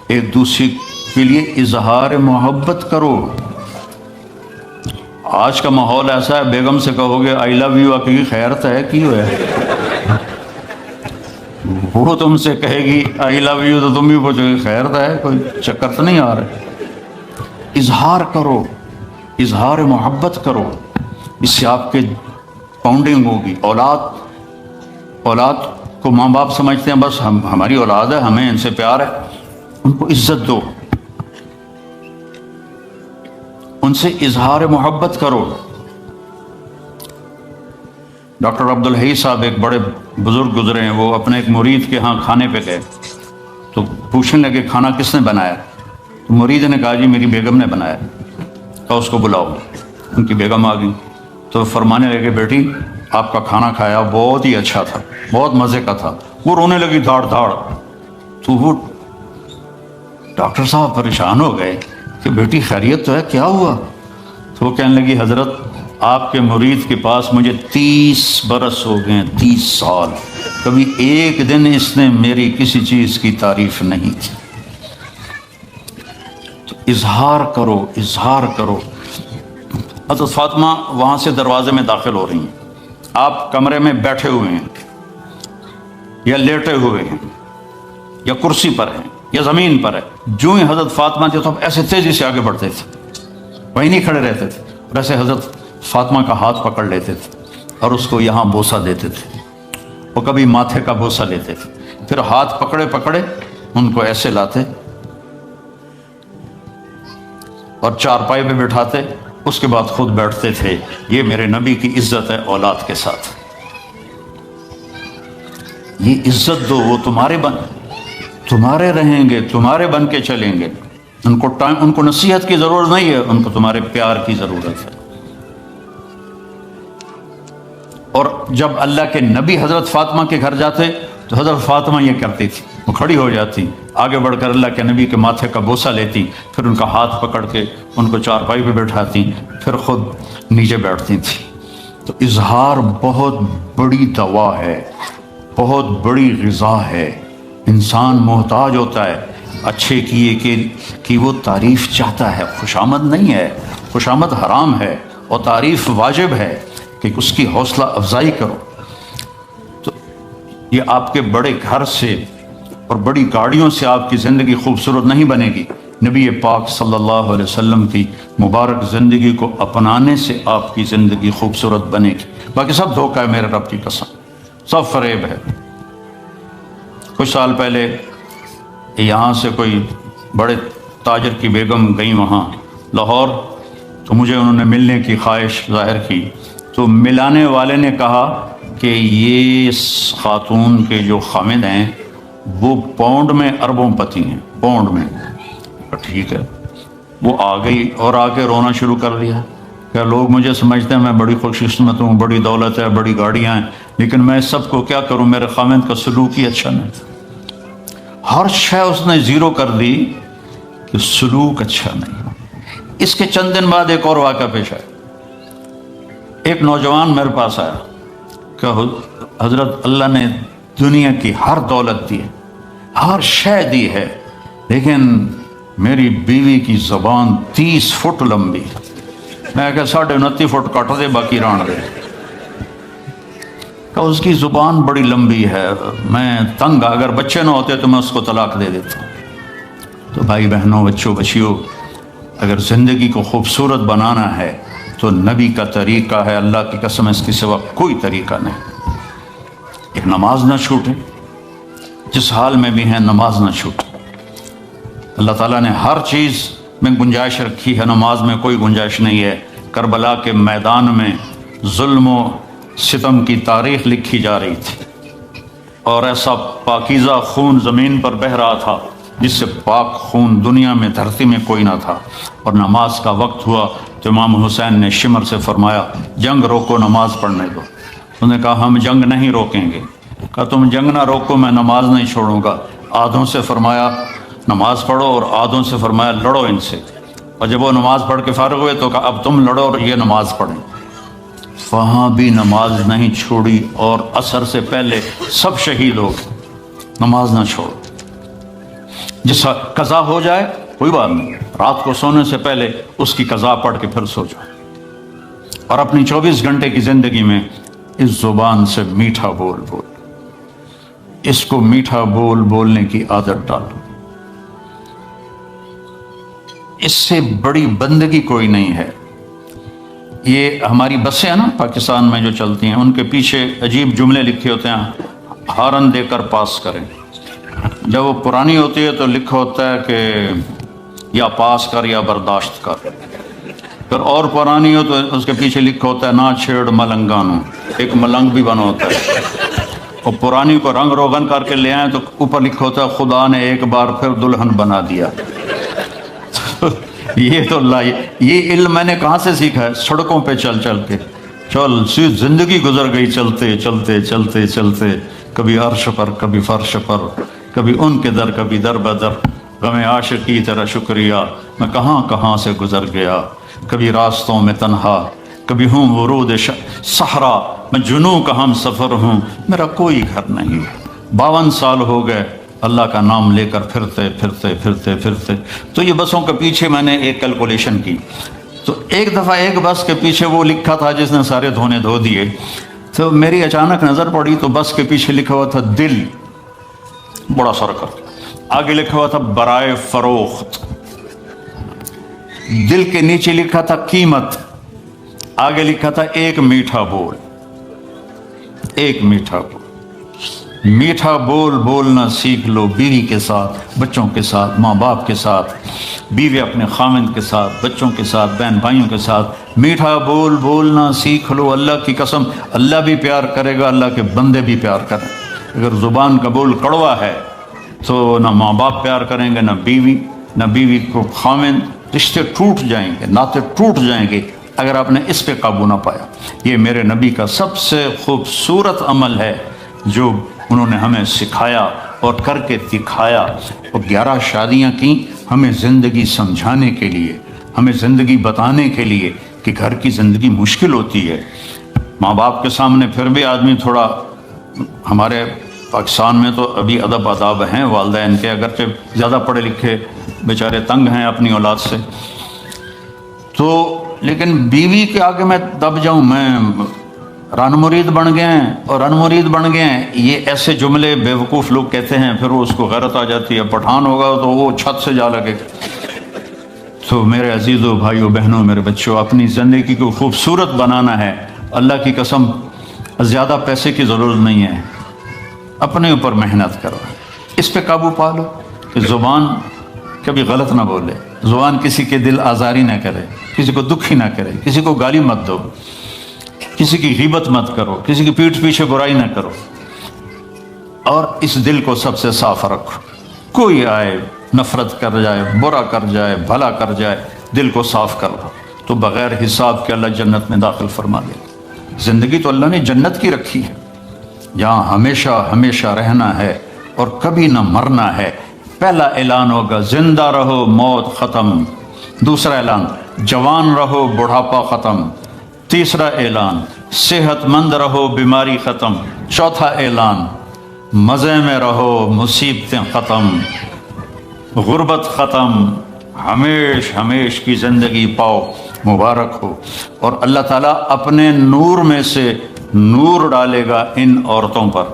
ایک دوسرے کے لیے اظہار محبت کرو۔ آج کا ماحول ایسا ہے، بیگم سے کہو گے آئی لو یو، کی خیرت ہے کی ہے، وہ تم سے کہے گی آئی لو یو تو تم بھی پوچھو گے خیرت ہے، کوئی چکر تو نہیں آ رہا۔ اظہار کرو، اظہار محبت کرو، اس سے آپ کے پاؤنڈنگ ہوگی۔ اولاد کو ماں باپ سمجھتے ہیں بس ہماری اولاد ہے، ہمیں ان سے پیار ہے، ان کو عزت دو، ان سے اظہار محبت کرو۔ ڈاکٹر عبدالحی صاحب ایک بڑے بزرگ گزرے ہیں، وہ اپنے ایک مرید کے ہاں کھانے پہ گئے تو پوچھنے لگے کھانا کس نے بنایا؟ تو مرید نے کہا جی میری بیگم نے بنایا۔ تو اس کو بلاؤ، ان کی بیگم آ گئی تو فرمانے لگے بیٹی آپ کا کھانا کھایا بہت ہی اچھا تھا، بہت مزے کا تھا۔ وہ رونے لگی دھاڑ دھاڑ۔ تو وہ ڈاکٹر صاحب پریشان ہو گئے کہ بیٹی خیریت تو ہے، کیا ہوا؟ تو وہ کہنے لگی حضرت آپ کے مرید کے پاس مجھے 30 برس ہو گئے، 30 سال، کبھی ایک دن اس نے میری کسی چیز کی تعریف نہیں کی۔ تو اظہار کرو، اظہار کرو۔ حضرت فاطمہ وہاں سے دروازے میں داخل ہو رہی ہیں، آپ کمرے میں بیٹھے ہوئے ہیں یا لیٹے ہوئے ہیں یا کرسی پر ہیں یا زمین پر ہے، جو ہی حضرت فاطمہ تھے تو ایسے تیزی سے آگے بڑھتے تھے، وہیں نہیں کھڑے رہتے تھے، اور ایسے حضرت فاطمہ کا ہاتھ پکڑ لیتے تھے اور اس کو یہاں بوسہ دیتے تھے، وہ کبھی ماتھے کا بوسہ لیتے تھے، پھر ہاتھ پکڑے پکڑے ان کو ایسے لاتے اور چارپائی پہ بٹھاتے، اس کے بعد خود بیٹھتے تھے۔ یہ میرے نبی کی عزت ہے اولاد کے ساتھ، یہ عزت دو، وہ تمہارے رہیں گے، تمہارے بن کے چلیں گے۔ ان کو نصیحت کی ضرورت نہیں ہے، ان کو تمہارے پیار کی ضرورت ہے۔ اور جب اللہ کے نبی حضرت فاطمہ کے گھر جاتے تو حضرت فاطمہ یہ کرتی تھی، وہ کھڑی ہو جاتی، آگے بڑھ کر اللہ کے نبی کے ماتھے کا بوسہ لیتی، پھر ان کا ہاتھ پکڑ کے ان کو چارپائی پہ بٹھاتی، پھر خود نیچے بیٹھتی تھی۔ تو اظہار بہت بڑی دوا ہے، بہت بڑی غذا ہے۔ انسان محتاج ہوتا ہے اچھے کیے کہ وہ تعریف چاہتا ہے، خوشامد نہیں ہے، خوشامد حرام ہے اور تعریف واجب ہے کہ اس کی حوصلہ افزائی کرو۔ تو یہ آپ کے بڑے گھر سے اور بڑی گاڑیوں سے آپ کی زندگی خوبصورت نہیں بنے گی، نبی پاک صلی اللہ علیہ وسلم کی مبارک زندگی کو اپنانے سے آپ کی زندگی خوبصورت بنے گی۔ باقی سب دھوکہ ہے، میرے رب کی قسم، سب فریب ہے۔ کچھ سال پہلے یہاں سے کوئی بڑے تاجر کی بیگم گئی وہاں لاہور، تو مجھے انہوں نے ملنے کی خواہش ظاہر کی، تو ملانے والے نے کہا کہ یہ خاتون کے جو خامد ہیں وہ پاؤنڈ میں اربوں پتی ہیں، پاؤنڈ میں۔ ٹھیک ہے، وہ آ گئی اور آ کے رونا شروع کر دیا کہ لوگ مجھے سمجھتے ہیں میں بڑی خوش قسمت ہوں، بڑی دولت ہے، بڑی گاڑیاں ہیں، لیکن میں سب کو کیا کروں، میرے خامد کا سلوک ہی اچھا نہیں۔ ہر شے اس نے زیرو کر دی کہ سلوک اچھا نہیں۔ اس کے چند دن بعد ایک اور واقعہ پیش آیا۔ ایک نوجوان میرے پاس آیا کہ حضرت اللہ نے دنیا کی ہر دولت دی ہے، ہر شے دی ہے، لیکن میری بیوی کی زبان 30 فٹ لمبی، میں کہ 29.5 فٹ کٹ دے باقی ران دے، کہ اس کی زبان بڑی لمبی ہے، میں تنگ، اگر بچے نہ ہوتے تو میں اس کو طلاق دے دیتا۔ تو بھائی بہنوں، بچوں بچیوں، اگر زندگی کو خوبصورت بنانا ہے تو نبی کا طریقہ ہے، اللہ کی قسم اس کے سوا کوئی طریقہ نہیں۔ ایک نماز نہ چھوٹے، جس حال میں بھی ہیں نماز نہ چھوٹے۔ اللہ تعالیٰ نے ہر چیز میں گنجائش رکھی ہے، نماز میں کوئی گنجائش نہیں ہے۔ کربلا کے میدان میں ظلم و ستم کی تاریخ لکھی جا رہی تھی، اور ایسا پاکیزہ خون زمین پر بہہ رہا تھا جس سے پاک خون دنیا میں، دھرتی میں کوئی نہ تھا، اور نماز کا وقت ہوا تو امام حسین نے شمر سے فرمایا جنگ روکو، نماز پڑھنے دو۔ انہوں نے کہا ہم جنگ نہیں روکیں گے۔ کہا تم جنگ نہ روکو، میں نماز نہیں چھوڑوں گا۔ آدھوں سے فرمایا نماز پڑھو اور آدھوں سے فرمایا لڑو ان سے، اور جب وہ نماز پڑھ کے فارغ ہوئے تو کہا اب تم لڑو اور یہ نماز پڑھیں۔ وہاں بھی نماز نہیں چھوڑی، اور عصر سے پہلے سب شہید ہو گئے۔ نماز نہ چھوڑو، جس قضا ہو جائے کوئی بات نہیں، رات کو سونے سے پہلے اس کی قضا پڑھ کے پھر سو جاؤ، اور اپنی 24 گھنٹے کی زندگی میں اس زبان سے میٹھا بول بول، اس کو میٹھا بول بولنے کی عادت ڈالو۔ اس سے بڑی بندگی کوئی نہیں ہے یہ ہماری بسیں ہیں نا پاکستان میں جو چلتی ہیں، ان کے پیچھے عجیب جملے لکھے ہوتے ہیں، ہارن دے کر پاس کریں۔ جب وہ پرانی ہوتی ہے تو لکھا ہوتا ہے کہ یا پاس کر یا برداشت کر، پھر اور پرانی ہو تو اس کے پیچھے لکھا ہوتا ہے نہ چھیڑ ملنگانو، ایک ملنگ بھی بنا ہوتا ہے۔ اور پرانی کو رنگ روغن کر کے لے آئیں تو اوپر لکھا ہوتا ہے خدا نے ایک بار پھر دلہن بنا دیا۔ یہ تو اللہ، یہ علم میں نے کہاں سے سیکھا ہے؟ سڑکوں پہ چل چل کے، زندگی گزر گئی چلتے چلتے چلتے چلتے، کبھی عرش پر کبھی فرش پر، کبھی ان کے در کبھی در بدر، غم عاشقی تیرا شکریہ میں کہاں کہاں سے گزر گیا، کبھی راستوں میں تنہا، کبھی ہوں ورود صحرا، میں جنوں کا ہم سفر ہوں، میرا کوئی گھر نہیں۔ 52 سال ہو گئے اللہ کا نام لے کر پھرتے پھرتے پھرتے پھرتے۔ تو یہ بسوں کے پیچھے میں نے ایک کیلکولیشن کی، تو ایک دفعہ ایک بس کے پیچھے وہ لکھا تھا جس نے سارے دھونے دھو دیے، تو میری اچانک نظر پڑی تو بس کے پیچھے لکھا ہوا تھا دل، بڑا سرکل، آگے لکھا ہوا تھا برائے فروخت، دل کے نیچے لکھا تھا قیمت، آگے لکھا تھا ایک میٹھا بول، ایک میٹھا بول۔ میٹھا بول بولنا سیکھ لو بیوی کے ساتھ، بچوں کے ساتھ، ماں باپ کے ساتھ، بیوی اپنے خامند کے ساتھ، بچوں کے ساتھ، بہن بھائیوں کے ساتھ، میٹھا بول بولنا سیکھ لو۔ اللہ کی قسم، اللہ بھی پیار کرے گا، اللہ کے بندے بھی پیار کریں۔ اگر زبان کا بول کڑوا ہے تو نہ ماں باپ پیار کریں گے، نہ بیوی کو خامند، رشتے ٹوٹ جائیں گے، ناطے ٹوٹ جائیں گے اگر آپ نے اس پہ قابو نہ پایا۔ یہ میرے نبی کا سب سے خوبصورت عمل ہے جو انہوں نے ہمیں سکھایا اور کر کے دکھایا۔ اور 11 شادیاں کی ہمیں زندگی سمجھانے کے لیے، ہمیں زندگی بتانے کے لیے کہ گھر کی زندگی مشکل ہوتی ہے۔ ماں باپ کے سامنے پھر بھی آدمی تھوڑا، ہمارے پاکستان میں تو ابھی ادب آداب ہیں والدین کے، اگرچہ زیادہ پڑھے لکھے بیچارے تنگ ہیں اپنی اولاد سے، تو لیکن بیوی کے آگے میں دب جاؤں، میں رن مرید بن گئے ہیں اور رن مرید بن گئے ہیں، یہ ایسے جملے بیوقوف لوگ کہتے ہیں، پھر وہ اس کو غیرت آ جاتی ہے، پٹھان ہوگا تو وہ چھت سے جا لگے۔ تو میرے عزیزوں، بھائیوں، بہنوں، میرے بچوں، اپنی زندگی کو خوبصورت بنانا ہے، اللہ کی قسم زیادہ پیسے کی ضرورت نہیں ہے، اپنے اوپر محنت کرو، اس پہ قابو پا لو کہ زبان کبھی غلط نہ بولے، زبان کسی کے دل آزاری نہ کرے، کسی کو دکھی نہ کرے، کسی کو گالی مت دو، کسی کی غیبت مت کرو، کسی کی پیٹھ پیچھے برائی نہ کرو، اور اس دل کو سب سے صاف رکھو۔ کوئی آئے، نفرت کر جائے، برا کر جائے، بھلا کر جائے، دل کو صاف کر لو تو بغیر حساب کے اللہ جنت میں داخل فرما دے۔ زندگی تو اللہ نے جنت کی رکھی ہے، جہاں ہمیشہ ہمیشہ رہنا ہے اور کبھی نہ مرنا ہے۔ پہلا اعلان ہوگا زندہ رہو موت ختم، دوسرا اعلان جوان رہو بڑھاپا ختم، تیسرا اعلان صحت مند رہو بیماری ختم، چوتھا اعلان مزے میں رہو مصیبتیں ختم، غربت ختم، ہمیش ہمیش کی زندگی پاؤ، مبارک ہو۔ اور اللہ تعالیٰ اپنے نور میں سے نور ڈالے گا ان عورتوں پر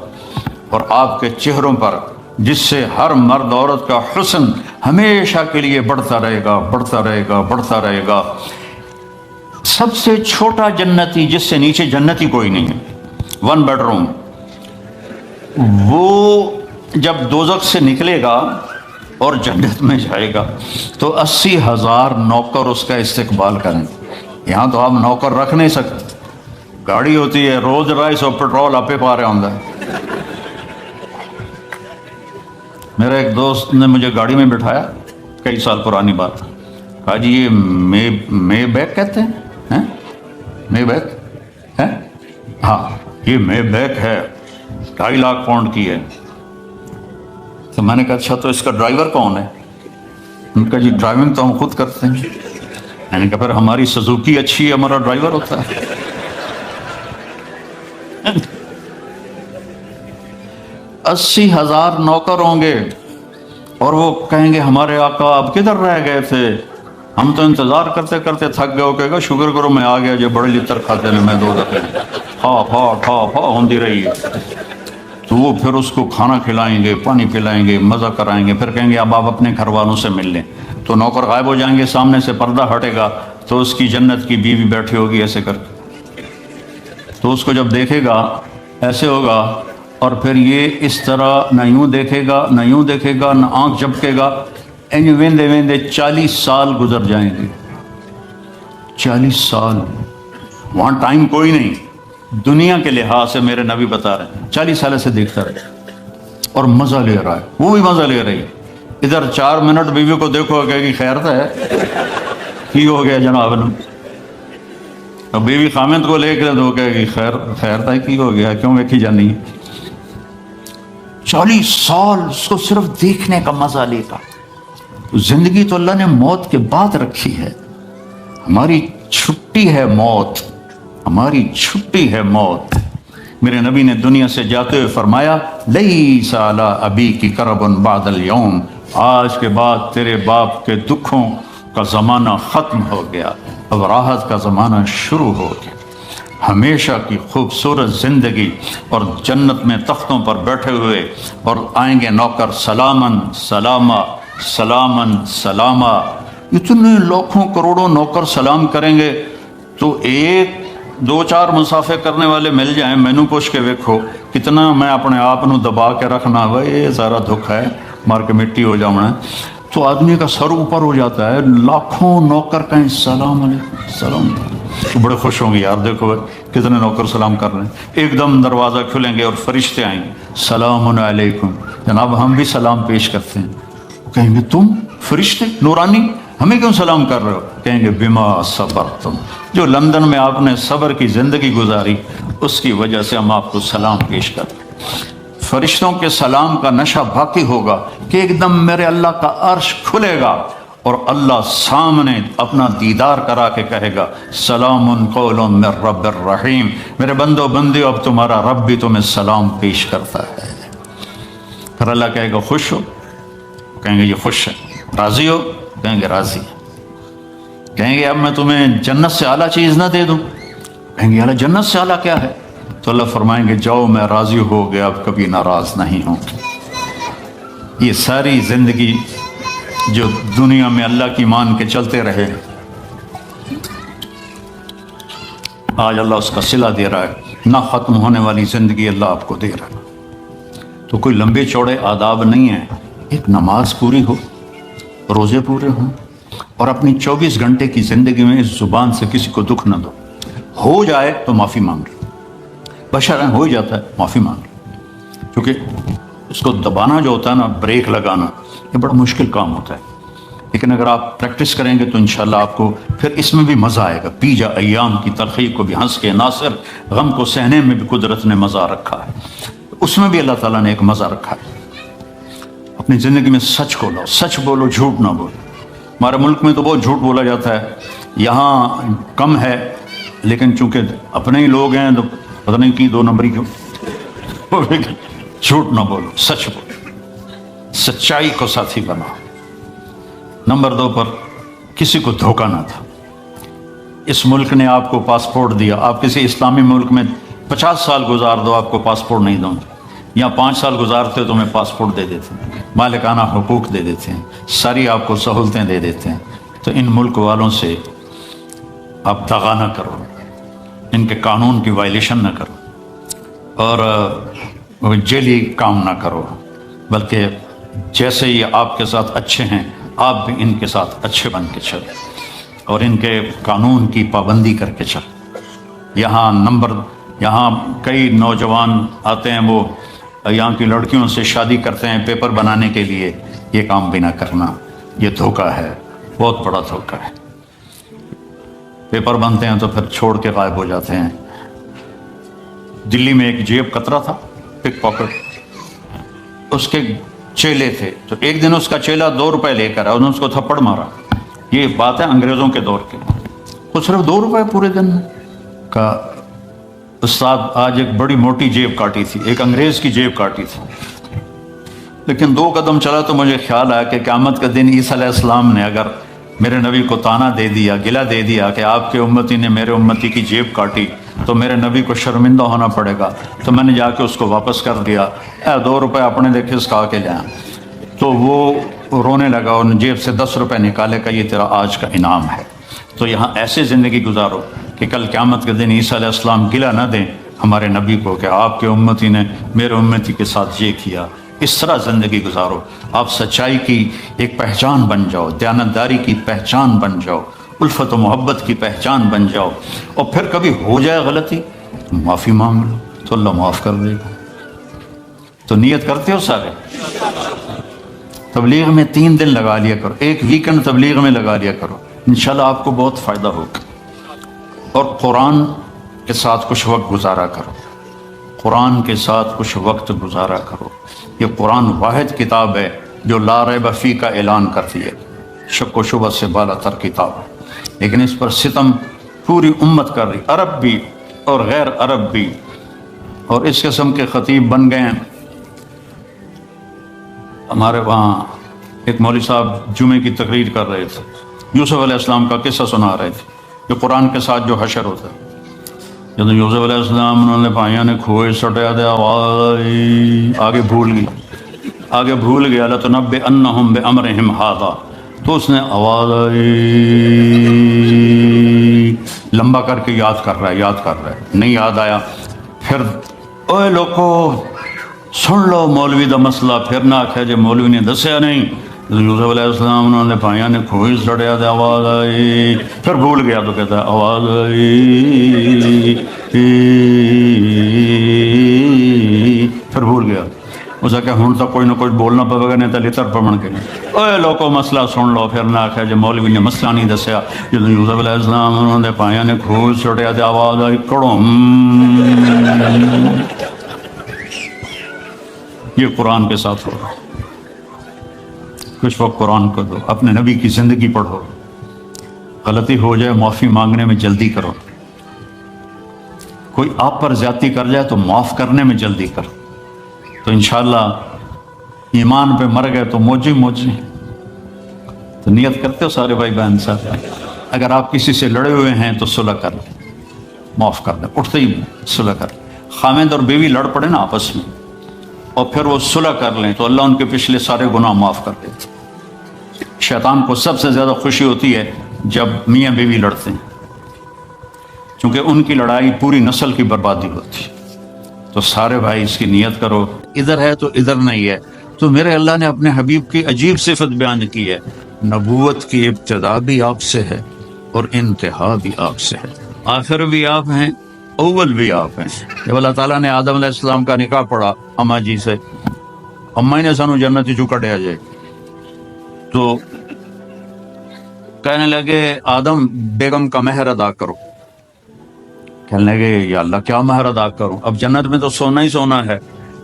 اور آپ کے چہروں پر، جس سے ہر مرد عورت کا حسن ہمیشہ کے لیے بڑھتا رہے گا، بڑھتا رہے گا، بڑھتا رہے گا۔ سب سے چھوٹا جنتی جس سے نیچے جنتی کوئی نہیں ہے، 1 بیڈ روم، وہ جب دوزخ سے نکلے گا اور جنت میں جائے گا تو 80,000 نوکر اس کا استقبال کریں۔ یہاں تو آپ نوکر رکھ نہیں سکتے، گاڑی ہوتی ہے روز رائس اور پیٹرول آپ پا رہا ہوں۔ میرا ایک دوست نے مجھے گاڑی میں بٹھایا، کئی سال پرانی بات، کہا جی یہ مے بیک کہتے ہیں، مے بیک ہے؟ ہاں یہ مے بیک ہے، 2.5 لاکھ پاؤنڈ کی ہے۔ تو میں نے کہا اچھا تو اس کا ڈرائیور کون ہے؟ ان کا جی ڈرائیونگ تو ہم خود کرتے ہیں۔ میں نے کہا پھر ہماری سزوکی اچھی ہے، ہمارا ڈرائیور ہوتا ہے۔ 80,000 نوکر ہوں گے اور وہ کہیں گے ہمارے آقا آپ کدھر رہ گئے تھے، ہم تو انتظار کرتے کرتے تھک گئے۔ ہو کہے گا شکر کرو میں آ گیا، جو بڑے لتر کھاتے ہیں میں 2 دفعے ٹھا ہوندی رہی ہے۔ تو وہ پھر اس کو کھانا کھلائیں گے، پانی پلائیں گے، مزہ کرائیں گے، پھر کہیں گے اب آپ اپنے گھر والوں سے مل لیں۔ تو نوکر غائب ہو جائیں گے، سامنے سے پردہ ہٹے گا تو اس کی جنت کی بیوی بیٹھی ہوگی ایسے کر کے، تو اس کو جب دیکھے گا ایسے ہوگا، اور پھر یہ اس طرح نہ یوں دیکھے گا نہ یوں دیکھے گا نہ آنکھ جھپکے گا، ویندے ویندے 40 سال گزر جائیں گے۔ 40 سال، وہاں ٹائم کوئی نہیں، دنیا کے لحاظ سے میرے نبی بتا رہے ہیں 40 سال سے دیکھتا رہے اور مزہ لے رہا ہے، وہ بھی مزہ لے رہی ہے۔ ادھر 4 منٹ بیوی کو دیکھو کہ خیر تو ہے، کی ہو گیا جناب نے، اور بیوی خامد کو لے کے دو کہ خیر تھا، کی ہو گیا، کیوں ویکھی جانی۔ 40 سال اس کو صرف دیکھنے کا مزہ لیتا۔ زندگی تو اللہ نے موت کے بعد رکھی ہے، ہماری چھٹی ہے موت، ہماری چھٹی ہے موت۔ میرے نبی نے دنیا سے جاتے ہوئے فرمایا لیس علی ابیک کرب بعد اليوم، آج کے بعد تیرے باپ کے دکھوں کا زمانہ ختم ہو گیا، اب راحت کا زمانہ شروع ہو گیا۔ ہمیشہ کی خوبصورت زندگی اور جنت میں تختوں پر بیٹھے ہوئے، اور آئیں گے نوکر سلامن سلامہ سلامن سلامہ، اتنے لاکھوں کروڑوں نوکر سلام کریں گے تو 1-2-4 مسافے کرنے والے مل جائیں، مینو پوچھ کے ویکھو کتنا میں اپنے آپ نو دبا کے رکھنا، بھائی یہ سارا دکھ ہے، مار کے مٹی ہو جاؤں، تو آدمی کا سر اوپر ہو جاتا ہے۔ لاکھوں نوکر کہیں سلام علیکم سلام، تو بڑے خوش ہوں گے، یار دیکھو کتنے نوکر سلام کر رہے ہیں۔ ایک دم دروازہ کھلیں گے اور فرشتے آئیں گے، سلام علیکم جناب، ہم بھی سلام پیش کرتے ہیں۔ کہیں گے تم فرشتے نورانی ہمیں کیوں سلام کر رہے ہو؟ کہیں گے بما صبرتم، جو لندن میں آپ نے صبر کی زندگی گزاری اس کی وجہ سے ہم آپ کو سلام پیش کرتے ہیں۔ فرشتوں کے سلام کا نشہ باقی ہوگا کہ ایک دم میرے اللہ کا عرش کھلے گا اور اللہ سامنے اپنا دیدار کرا کے کہے گا سلام قول من رب الرحیم، میرے بندو بندیو اب تمہارا رب بھی تمہیں سلام پیش کرتا ہے۔ پھر اللہ کہے گا خوش ہو؟ کہیں گے یہ خوش ہے۔ راضی ہو؟ کہیں گے راضی۔ کہیں گے اب میں تمہیں جنت سے اعلیٰ چیز نہ دے دوں؟ کہیں گے اللہ جنت سے اعلیٰ کیا ہے؟ تو اللہ فرمائیں گے جاؤ میں راضی ہو گیا، اب کبھی ناراض نہیں ہوں۔ یہ ساری زندگی جو دنیا میں اللہ کی مان کے چلتے رہے، آج اللہ اس کا صلہ دے رہا ہے، نہ ختم ہونے والی زندگی اللہ آپ کو دے رہا ہے۔ تو کوئی لمبے چوڑے آداب نہیں ہیں، ایک نماز پوری ہو، روزے پورے ہوں، اور اپنی 24 گھنٹے کی زندگی میں اس زبان سے کسی کو دکھ نہ دو۔ ہو جائے تو معافی مانگ لو، بشر ہو جاتا ہے معافی مانگ لو، کیونکہ اس کو دبانا جو ہوتا ہے نا، بریک لگانا، یہ بڑا مشکل کام ہوتا ہے، لیکن اگر آپ پریکٹس کریں گے تو انشاءاللہ آپ کو پھر اس میں بھی مزہ آئے گا۔ پی جا ایام کی تلخی کو بھی ہنس کے، ناصر غم کو سہنے میں بھی قدرت نے مزہ رکھا ہے، اس میں بھی اللہ تعالیٰ نے ایک مزہ رکھا ہے۔ اپنی زندگی میں سچ کو لاؤ، سچ بولو، جھوٹ نہ بولو۔ ہمارے ملک میں تو بہت جھوٹ بولا جاتا ہے، یہاں کم ہے، لیکن چونکہ اپنے ہی لوگ ہیں تو پتہ نہیں کی 2 نمبری کیوں۔ جھوٹ نہ بولو، سچ بولو، سچائی کو ساتھی بناؤ۔ نمبر 2 پر کسی کو دھوکہ نہ تھا۔ اس ملک نے آپ کو پاسپورٹ دیا، آپ کسی اسلامی ملک میں 50 سال گزار دو، آپ کو پاسپورٹ نہیں دوں گا، یا 5 سال گزارتے تو میں پاسپورٹ دے دیتے ہیں، مالکانہ حقوق دے دیتے ہیں، ساری آپ کو سہولتیں دے دیتے ہیں۔ تو ان ملک والوں سے آپ دغا نہ کرو، ان کے قانون کی وائلیشن نہ کرو، اور جیلی کام نہ کرو، بلکہ جیسے یہ آپ کے ساتھ اچھے ہیں آپ بھی ان کے ساتھ اچھے بن کے چلیں، اور ان کے قانون کی پابندی کر کے چلیں۔ یہاں کئی نوجوان آتے ہیں، وہ یہاں کی لڑکیوں سے شادی کرتے ہیں پیپر بنانے کے لیے، یہ کام بھی نہ کرنا، یہ دھوکہ ہے، بہت بڑا دھوکہ ہے۔ پیپر بنتے ہیں تو پھر چھوڑ کے غائب ہو جاتے ہیں۔ دلی میں ایک جیب کترا تھا، پک پاکٹ، اس کے چیلے تھے، تو ایک دن اس کا چیلا 2 روپے لے کر آیا، انہوں نے اس کو تھپڑ مارا۔ یہ بات ہے انگریزوں کے دور کی، وہ صرف 2 روپے پورے دن میں کا استاد آج ایک بڑی موٹی جیب کاٹی تھی، ایک انگریز کی جیب کاٹی تھی، لیکن 2 قدم چلا تو مجھے خیال آیا کہ قیامت کا دن عیسیٰ علیہ السلام نے اگر میرے نبی کو تانا دے دیا، گلہ دے دیا کہ آپ کے امتی نے میرے امتی کی جیب کاٹی، تو میرے نبی کو شرمندہ ہونا پڑے گا، تو میں نے جا کے اس کو واپس کر دیا، 2 روپے اپنے لے کھسکا کے لیا۔ تو وہ رونے لگا، اور جیب سے 10 روپے نکالے، کہ یہ تیرا آج کا انعام ہے۔ تو یہاں ایسے زندگی گزارو کہ کل قیامت کے دن عیسیٰ علیہ السلام گلہ نہ دیں ہمارے نبی کو کہ آپ کے امتی نے میرے امتی کے ساتھ یہ کیا. اس طرح زندگی گزارو. آپ سچائی کی ایک پہچان بن جاؤ، دیانتداری کی پہچان بن جاؤ، الفت و محبت کی پہچان بن جاؤ. اور پھر کبھی ہو جائے غلطی معافی مانگ لو تو اللہ معاف کر دے گا. تو نیت کرتے ہو سارے؟ تبلیغ میں 3 دن لگا لیا کرو، ایک ویکنڈ تبلیغ میں لگا لیا کرو، انشاءاللہ آپ کو بہت فائدہ ہوگا. اور قرآن کے ساتھ کچھ وقت گزارا کرو، قرآن کے ساتھ کچھ وقت گزارا کرو. یہ قرآن واحد کتاب ہے جو لا ریب فی کا اعلان کرتی ہے، شک و شبہ سے بالا تر کتاب ہے. لیکن اس پر ستم پوری امت کر رہی، عرب بھی اور غیر عرب بھی. اور اس قسم کے خطیب بن گئے ہیں. ہمارے وہاں ایک مولوی صاحب جمعے کی تقریر کر رہے تھے، یوسف علیہ السلام کا قصہ سنا رہے تھے کہ قرآن کے ساتھ جو حشر ہوتا ہے. جب یوسف علیہ السلام انہوں نے بھائیوں نے کھوئے سٹیا دیا، آگے بھول گیا لَتُنَبِّئَنَّهُمْ بِأَمْرِهِمْ هَٰذَا. تو اس نے آواز لمبا کر کے یاد کر رہا ہے، نہیں یاد آیا. پھر اوے لوگو سن لو مولوی دا مسئلہ. پھر نہ آکھا جی مولوی نے دسیا نہیں. یوسف علیہ السلام انہوں نے بھائیوں نے کھوئی سڑیا دے، آواز آئی. پھر بھول گیا تو کہتا ہے آواز آئی. پھر بھول گیا. اسے کہ ہوں تو کوئی نہ کوئی بولنا پڑے گا، نہیں تو لتر پڑھ کے اوے لوگوں مسئلہ سن لو. پھر نہ آکھا جی مولوی نے مسئلہ نہیں دسیا. جب یوسف علیہ السلام انہوں نے بھائیوں نے کھوئی سڑیا دے، آواز آئی کڑوں. یہ قرآن کے ساتھ ہو. کچھ وقت قرآن کو دو، اپنے نبی کی زندگی پڑھو. غلطی ہو جائے معافی مانگنے میں جلدی کرو. کوئی آپ پر زیادتی کر جائے تو معاف کرنے میں جلدی کرو. تو انشاءاللہ ایمان پہ مر گئے تو موجی. تو نیت کرتے ہو سارے بھائی بہن صاحب؟ اگر آپ کسی سے لڑے ہوئے ہیں تو صلح کر لیں، معاف کر دیں، اٹھتے ہی صلح کر لیں. خاوند اور بیوی لڑ پڑے نا آپس میں اور پھر وہ صلح کر لیں تو اللہ ان کے پچھلے سارے گناہ معاف کر دیتے. شیطان کو سب سے زیادہ خوشی ہوتی ہے جب میاں بیوی لڑتے ہیں، چونکہ ان کی لڑائی پوری نسل کی بربادی ہوتی ہے. تو سارے بھائی اس کی نیت کرو. ادھر ہے تو ادھر نہیں ہے. تو میرے اللہ نے اپنے حبیب کی عجیب صفت بیان کی ہے، نبوت کی ابتدا بھی آپ سے ہے اور انتہا بھی آپ سے ہے، آخر بھی آپ ہیں، اول بھی آپ ہیں. جب اللہ تعالیٰ نے آدم علیہ السلام کا نکاح پڑھا اماں جی سے، اماں نے سانو جنت چو کٹیا جائے، تو کہنے لگے آدم بیگم کا مہر ادا کرو. کہنے لگے یا اللہ کیا مہر ادا کروں؟ اب جنت میں تو سونا ہی سونا ہے.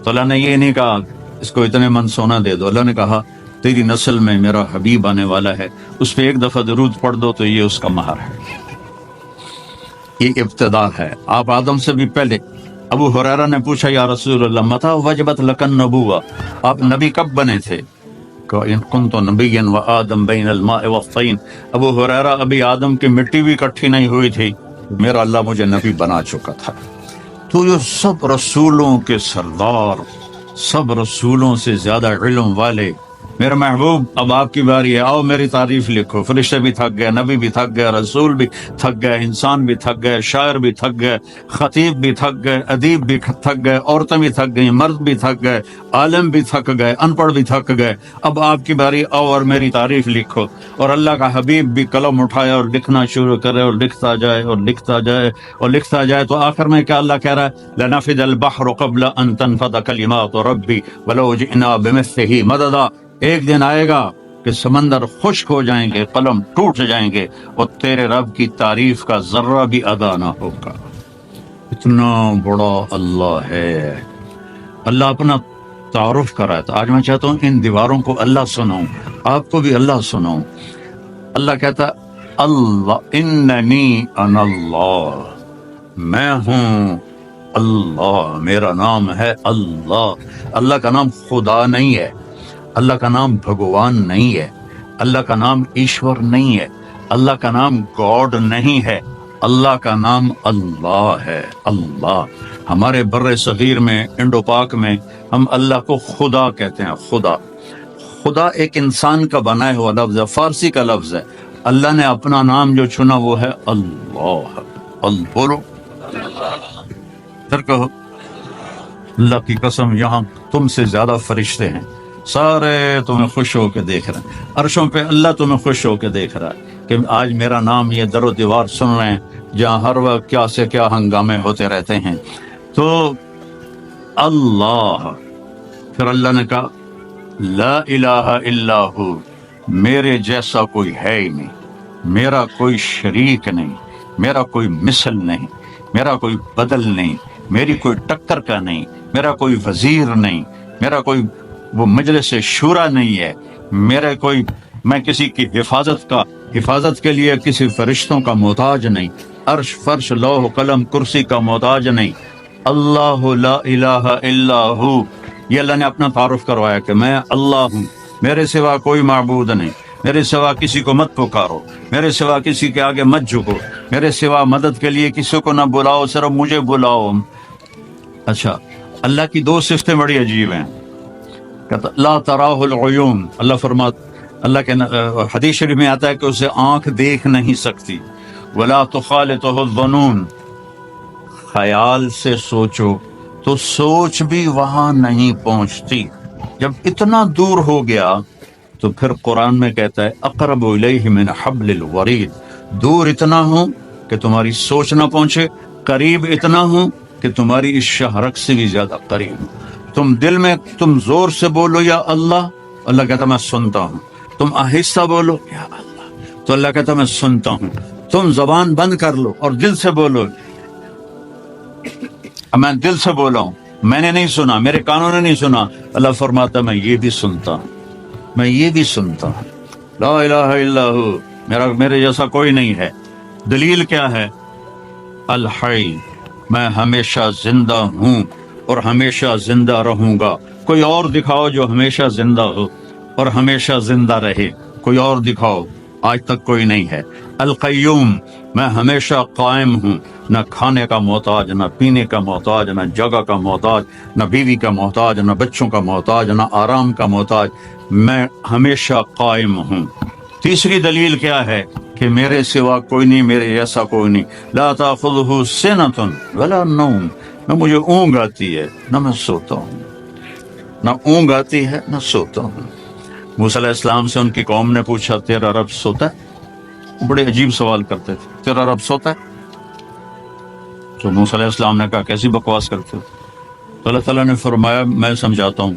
تو اللہ نے یہ نہیں کہا اس کو اتنے من سونا دے دو. اللہ نے کہا تیری نسل میں میرا حبیب آنے والا ہے، اس پہ ایک دفعہ درود پڑھ دو تو یہ اس کا مہر ہے. یہ ابتدا ہے. آپ آدم سے بھی پہلے. ابو ہریرہ نے پوچھا یا رسول اللہ متی وجبت لک النبوہ، آپ نبی کب بنے تھے؟ کہ ان کنت نبیا وآدم بین الماء والطین. ابو ہریرہ ابھی آدم کی مٹی بھی اکٹھی نہیں ہوئی تھی، میرا اللہ مجھے نبی بنا چکا تھا. تو یہ سب رسولوں کے سردار، سب رسولوں سے زیادہ علم والے میرے محبوب، اب آپ کی باری ہے، آؤ میری تعریف لکھو. فرشتے بھی تھک گئے، نبی بھی تھک گئے، رسول بھی تھک گئے، انسان بھی تھک گئے، شاعر بھی تھک گئے، خطیب بھی تھک گئے، ادیب بھی تھک گئے، عورتیں بھی تھک گئیں، مرد بھی تھک گئے، عالم بھی تھک گئے، ان پڑھ بھی تھک گئے. اب آپ کی باری، آؤ اور میری تعریف لکھو. اور اللہ کا حبیب بھی قلم اٹھائے اور لکھنا شروع کرے اور لکھتا جائے اور لکھتا جائے اور لکھتا جائے. تو آخر میں کیا اللہ کہہ رہا ہے؟ لنفد البحر قبل ان تنفد کلمات ربی ولو جئنا بمثلہ مددا. ایک دن آئے گا کہ سمندر خشک ہو جائیں گے، قلم ٹوٹ جائیں گے اور تیرے رب کی تعریف کا ذرہ بھی ادا نہ ہوگا. اتنا بڑا اللہ ہے. اللہ اپنا تعارف کرا ہے. آج میں چاہتا ہوں ان دیواروں کو اللہ سناؤں، آپ کو بھی اللہ سناؤں. اللہ کہتا اللہ اننی انا اللہ، میں ہوں اللہ، میرا نام ہے اللہ. اللہ کا نام خدا نہیں ہے، اللہ کا نام بھگوان نہیں ہے، اللہ کا نام ایشور نہیں ہے، اللہ کا نام گاڈ نہیں ہے، اللہ کا نام اللہ ہے. اللہ ہمارے بر صغیر میں، انڈو پاک میں ہم اللہ کو خدا کہتے ہیں. خدا ایک انسان کا بنایا ہوا لفظ ہے، فارسی کا لفظ ہے. اللہ نے اپنا نام جو چنا وہ ہے اللہ. بولو پھر کہو. اللہ کی قسم یہاں تم سے زیادہ فرشتے ہیں، سارے تمہیں خوش ہو کے دیکھ رہے ہیں. عرشوں پہ اللہ تمہیں خوش ہو کے دیکھ رہا ہے کہ آج میرا نام یہ در و دیوار سن رہے ہیں جہاں ہر وقت کیا سے کیا ہنگامے ہوتے رہتے ہیں. تو اللہ، پھر اللہ نے کہا لا الہ الا ہو، میرے جیسا کوئی ہے ہی نہیں، میرا کوئی شریک نہیں، میرا کوئی مثل نہیں، میرا کوئی بدل نہیں، میری کوئی ٹکر کا نہیں، میرا کوئی وزیر نہیں، میرا کوئی وہ مجلس شورا نہیں ہے، میرا کوئی، میں کسی کی حفاظت کے لیے کسی فرشتوں کا محتاج نہیں، عرش فرش لوح قلم کرسی کا محتاج نہیں. اللہ لا الہ الا ہو، یہ اللہ نے اپنا تعارف کروایا کہ میں اللہ ہوں، میرے سوا کوئی معبود نہیں، میرے سوا کسی کو مت پکارو، میرے سوا کسی کے آگے مت جھکو، میرے سوا مدد کے لیے کسی کو نہ بلاؤ، صرف مجھے بلاؤ. اچھا، اللہ کی دو صفتیں بڑی عجیب ہیں. کہتا لا تراہ العیون، اللہ کے حدیث شریف میں آتا ہے کہ اسے آنکھ دیکھ نہیں سکتی. ولا تخالطہ الظنون، خیال سے سوچو تو سوچ بھی وہاں نہیں پہنچتی. جب اتنا دور ہو گیا تو پھر قرآن میں کہتا ہے اقرب الیہ من حبل الورید، دور اتنا ہوں کہ تمہاری سوچ نہ پہنچے، قریب اتنا ہوں کہ تمہاری اس شہرک سے بھی زیادہ قریب. تم دل میں تم زور سے بولو یا اللہ، اللہ کہتا میں سنتا ہوں. تم آہستہ بولو یا اللہ، تو اللہ کہتا میں سنتا ہوں. تم زبان بند کر لو اور دل سے بولو، میں دل سے بولا ہوں، میں نے نہیں سنا، میرے کانوں نے نہیں سنا، اللہ فرماتا میں یہ بھی سنتا ہوں، میں یہ بھی سنتا ہوں. لا الہ الا ہو، میرے جیسا کوئی نہیں ہے. دلیل کیا ہے؟ الحی، میں ہمیشہ زندہ ہوں اور ہمیشہ زندہ رہوں گا. کوئی اور دکھاؤ جو ہمیشہ زندہ ہو اور ہمیشہ زندہ رہے، کوئی اور دکھاؤ، آج تک کوئی نہیں ہے. القیوم، میں ہمیشہ قائم ہوں، نہ کھانے کا محتاج، نہ پینے کا محتاج، نہ جگہ کا محتاج، نہ بیوی کا محتاج، نہ بچوں کا محتاج، نہ آرام کا محتاج، میں ہمیشہ قائم ہوں. تیسری دلیل کیا ہے کہ میرے سوا کوئی نہیں، میرے جیسا کوئی نہیں. لا تاخذہ سنۃ ولا نوم، نہ مجھے اونگ آتی ہے نہ میں سوتا ہوں، نہ اونگ آتی ہے نہ سوتا ہوں. موسیٰ علیہ السلام سے ان کی قوم نے پوچھا تیرا رب سوتا ہے؟ بڑے عجیب سوال کرتے تھے، تیرا رب سوتا ہے؟ تو موسیٰ علیہ السلام نے کہا کیسی بکواس کرتے ہو؟ تو اللہ تعالیٰ نے فرمایا میں سمجھاتا ہوں.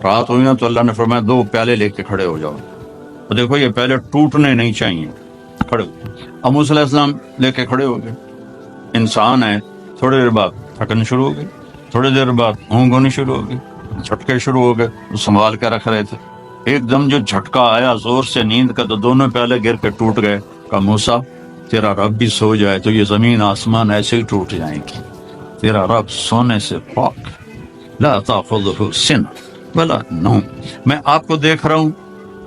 رات ہوئی نا تو اللہ نے فرمایا 2 پیالے لے کے کھڑے ہو جاؤ. تو دیکھو یہ پیالے ٹوٹنے نہیں چاہیے، کھڑے ہو. اب موسیٰ علیہ السلام لے کے کھڑے ہو گئے. انسان ہے، تھوڑی دیر بعد تھکن شروع ہو گئی، تھوڑی دیر بعد اونگ ہونی شروع ہو گئی، جھٹکے شروع ہو گئے. سنبھال کے رکھ رہے تھے، ایک دم جو جھٹکا آیا زور سے نیند کا تو دونوں پیالے گر کے ٹوٹ گئے. کہا موسیٰ تیرا رب بھی سو جائے تو یہ زمین آسمان ایسے ہی ٹوٹ جائیں گی، تیرا رب سونے سے پاک. لا تاخذہ سنۃ ولا نوم، میں آپ کو دیکھ رہا ہوں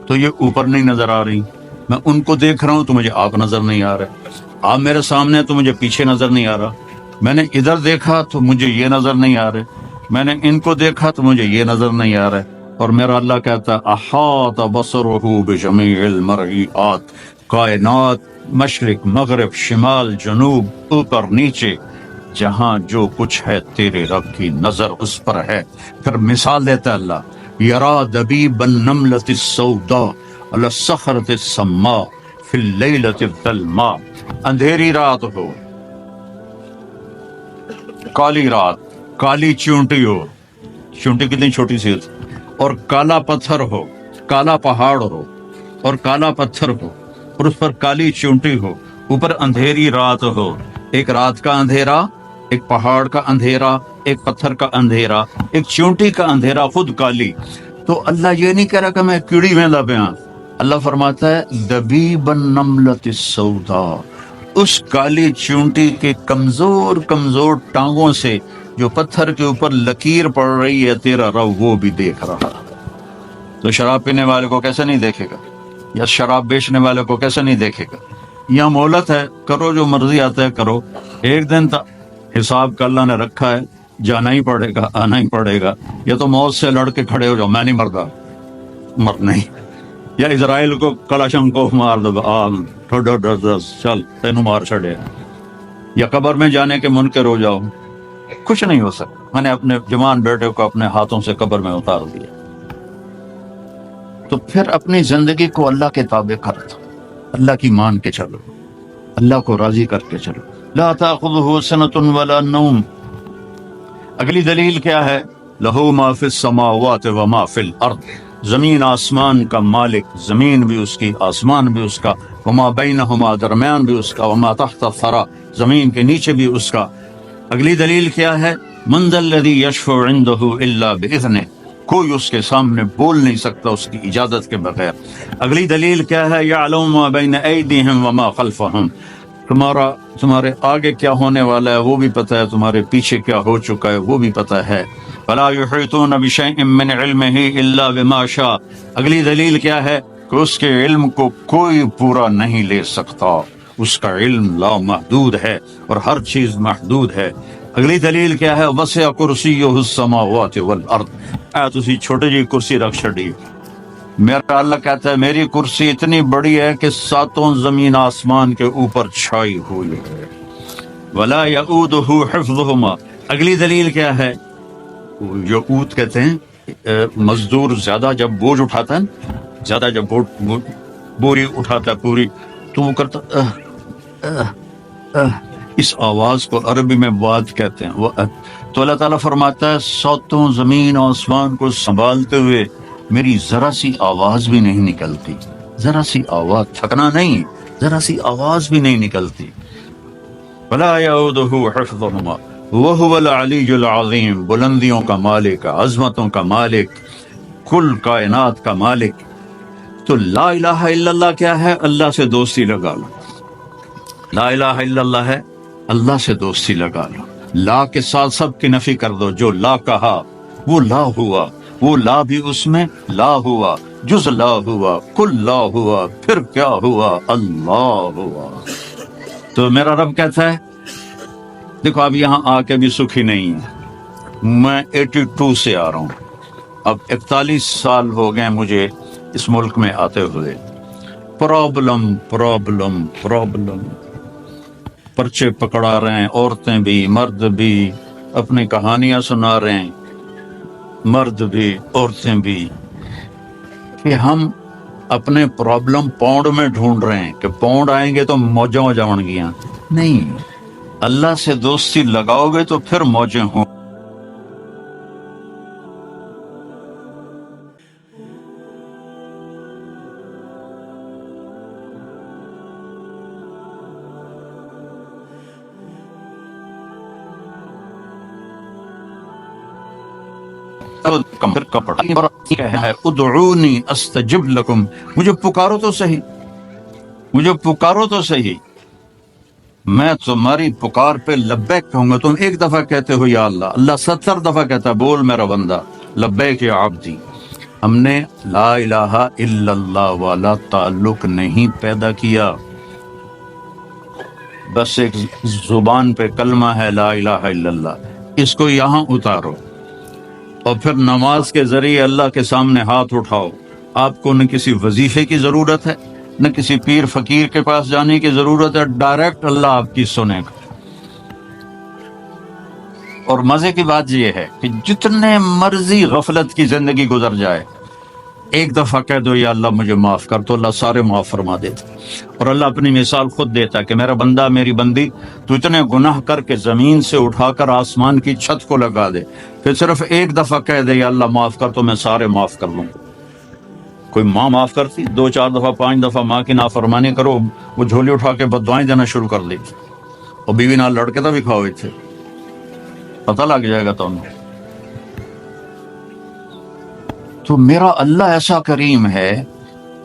تو یہ اوپر نہیں نظر آ رہی، میں ان کو دیکھ رہا ہوں تو مجھے آپ نظر نہیں آ رہے، آپ میرے سامنے تو مجھے پیچھے نظر نہیں آ رہا، میں نے ادھر دیکھا تو مجھے یہ نظر نہیں آ رہے، میں نے ان کو دیکھا تو مجھے یہ نظر نہیں آ رہے. اور میرا اللہ کہتا ہے احاط بصرہ بجمیع المرئیات، کائنات مشرق مغرب شمال جنوب اوپر نیچے جہاں جو کچھ ہے تیرے رب کی نظر اس پر ہے. پھر مثال دیتا ہے اللہ، یرا دبیب النملۃ السوداء علی الصخرۃ السماء فی اللیلۃ الظلماء. اندھیری رات ہو، کالی رات، کالی چیونٹی ہو، چیونٹی کتنی چھوٹی سی ہوتی، اور کالا پتھر ہو، کالا پہاڑ ہو اور کالا پتھر ہو اور اس پر کالی چیونٹی ہو، اوپر اندھیری رات ہو، ایک رات کا اندھیرا، ایک پہاڑ کا اندھیرا، ایک پتھر کا اندھیرا، ایک چیونٹی کا اندھیرا خود کالی. تو اللہ یہ نہیں کہہ رہا کہ میں کیڑی ویندا پیا، اللہ فرماتا ہے دبیب النملۃ السوداء، اس کالی چیونٹی کے کمزور کمزور ٹانگوں سے جو پتھر کے اوپر لکیر پڑ رہی ہے تیرا رب وہ بھی دیکھ رہا. تو شراب پینے والے کو کیسے نہیں دیکھے گا، یا شراب بیچنے والے کو کیسے نہیں دیکھے گا؟ یہاں مہلت ہے، کرو جو مرضی آتا ہے کرو، ایک دن حساب کا اللہ نے رکھا ہے، جانا ہی پڑے گا، آنا ہی پڑے گا. یہ تو موت سے لڑ کے کھڑے ہو جاؤ، میں نہیں مردا، مر نہیں، یا اسرائیل کو کلاشنکوف مار دو، چل تینوں مار چھڑے، یا قبر میں جانے کے منکر ہو جاؤ، کچھ نہیں ہو سکتا۔ میں نے اپنے جوان بیٹے کو اپنے ہاتھوں سے قبر میں اتار دیا۔ تو پھر اپنی زندگی کو اللہ کے تابع کر دو، اللہ کی مان کے چلو، اللہ کو راضی کر کے چلو۔ لا تأخذہ سنۃ ولا نوم۔ اگلی دلیل کیا ہے؟ لہو ما فی السماوات وما فی الارض، زمین آسمان کا مالک، زمین بھی اس کی، آسمان بھی اس کا، وما بینہما، درمیان بھی اس کا، وما تحت الثری، زمین کے نیچے بھی اس کا۔ اگلی دلیل کیا ہے؟ من ذا الذی یشفع عندہ الا باذنہ، کوئی اس کے سامنے بول نہیں سکتا اس کی اجازت کے بغیر۔ اگلی دلیل کیا ہے؟ یعلم ما بین ایدیہم وما خلفہم، تمہارے آگے کیا ہونے والا ہے وہ بھی پتہ ہے، تمہارے پیچھے کیا ہو چکا ہے وہ بھی پتہ ہے۔ ولا یحیطون بشیء من علمہ الا بما شاء، اگلی دلیل کیا ہے؟ کہ اس کے علم کو کوئی پورا نہیں لے سکتا، اس کا علم لامحدود ہے اور ہر چیز محدود ہے۔ اگلی دلیل کیا ہے؟ وسع کرسیہ السماوات والارض، تسی چھوٹی جی کرسی رکھ چھڑی، میرا اللہ کہتا ہے میری کرسی اتنی بڑی ہے کہ ساتوں زمین آسمان کے اوپر چھائی ہوئی ہے۔ ولا یعودہ حفظہما، اگلی دلیل کیا ہے؟ یعود کہتے ہیں مزدور زیادہ جب بوجھ اٹھاتا ہے، زیادہ جب بوری اٹھاتا ہے پوری، تو وہ کرتا اس آواز کو عربی میں واد کہتے ہیں۔ تو اللہ تعالیٰ فرماتا ہے ساتوں زمین آسمان کو سنبھالتے ہوئے میری ذرا سی آواز بھی نہیں نکلتی، ذرا سی آواز، تھکنا نہیں، ذرا سی آواز بھی نہیں نکلتی۔ ولا یعودہ حفظہما وہو العلی العظیم، بلندیوں کا مالک، عظمتوں کا مالک، کل کائنات کا مالک۔ تو لا الہ الا اللہ کیا ہے؟ اللہ سے دوستی لگا لو۔ لا الہ الا اللہ ہے، اللہ سے دوستی لگا لو۔ لا کے ساتھ سب کی نفی کر دو، جو لا کہا وہ لا ہوا، وہ لا بھی اس میں لا ہوا، جز لا ہوا، کل لا ہوا، پھر کیا ہوا؟ اللہ ہوا۔ تو میرا رب کہتا ہے دیکھو اب یہاں آ کے بھی سکھی نہیں ہے، میں 82 سے آ رہا ہوں، اب 41 سال ہو گئے مجھے اس ملک میں آتے ہوئے، پرابلم پرابلم پرابلم، پرچے پکڑا رہے ہیں، عورتیں بھی مرد بھی، اپنی کہانیاں سنا رہے ہیں، مرد بھی عورتیں بھی، کہ ہم اپنے پرابلم پاؤنڈ میں ڈھونڈ رہے ہیں کہ پاؤنڈ آئیں گے تو موجیں ہو جاؤں گیاں۔ نہیں، اللہ سے دوستی لگاؤ گے تو پھر موجیں ہوں۔ ادعونی استجب لکم، مجھے پکارو تو صحیح، مجھے پکارو تو صحیح، میں تمہاری پکار پہ لبیک کہوں گا۔ تم ایک دفعہ کہتے ہو یا اللہ، اللہ 70 دفعہ کہتا ہے بول میرا بندہ لبیک یا عبدی۔ ہم نے لا الہ الا اللہ والا تعلق نہیں پیدا کیا، بس ایک زبان پہ کلمہ ہے لا الہ الا اللہ، اس کو یہاں اتارو اور پھر نماز کے ذریعے اللہ کے سامنے ہاتھ اٹھاؤ۔ آپ کو نہ کسی وظیفے کی ضرورت ہے، نہ کسی پیر فقیر کے پاس جانے کی ضرورت ہے، ڈائریکٹ اللہ آپ کی سنے گا۔ اور مزے کی بات یہ ہے کہ جتنے مرضی غفلت کی زندگی گزر جائے، ایک دفعہ کہہ دو یا اللہ مجھے معاف کر، تو اللہ سارے معاف فرما دیتا۔ اور اللہ اپنی مثال خود دیتا ہے کہ میرا بندہ میری بندی تو اتنے گناہ کر کے زمین سے اٹھا کر آسمان کی چھت کو لگا دے، پھر صرف ایک دفعہ کہہ دے یا اللہ معاف کر تو میں سارے معاف کر دوں۔ کوئی ماں معاف کرتی؟ 2 4 دفعہ 5 دفعہ ماں کی نافرمانی کرو، وہ جھولی اٹھا کے بددعائیں دینا شروع کر دی، اور بیوی نال لڑ کے تو بھی کھاؤ تھے، پتہ لگ جائے گا تو انہیں۔ تو میرا اللہ ایسا کریم ہے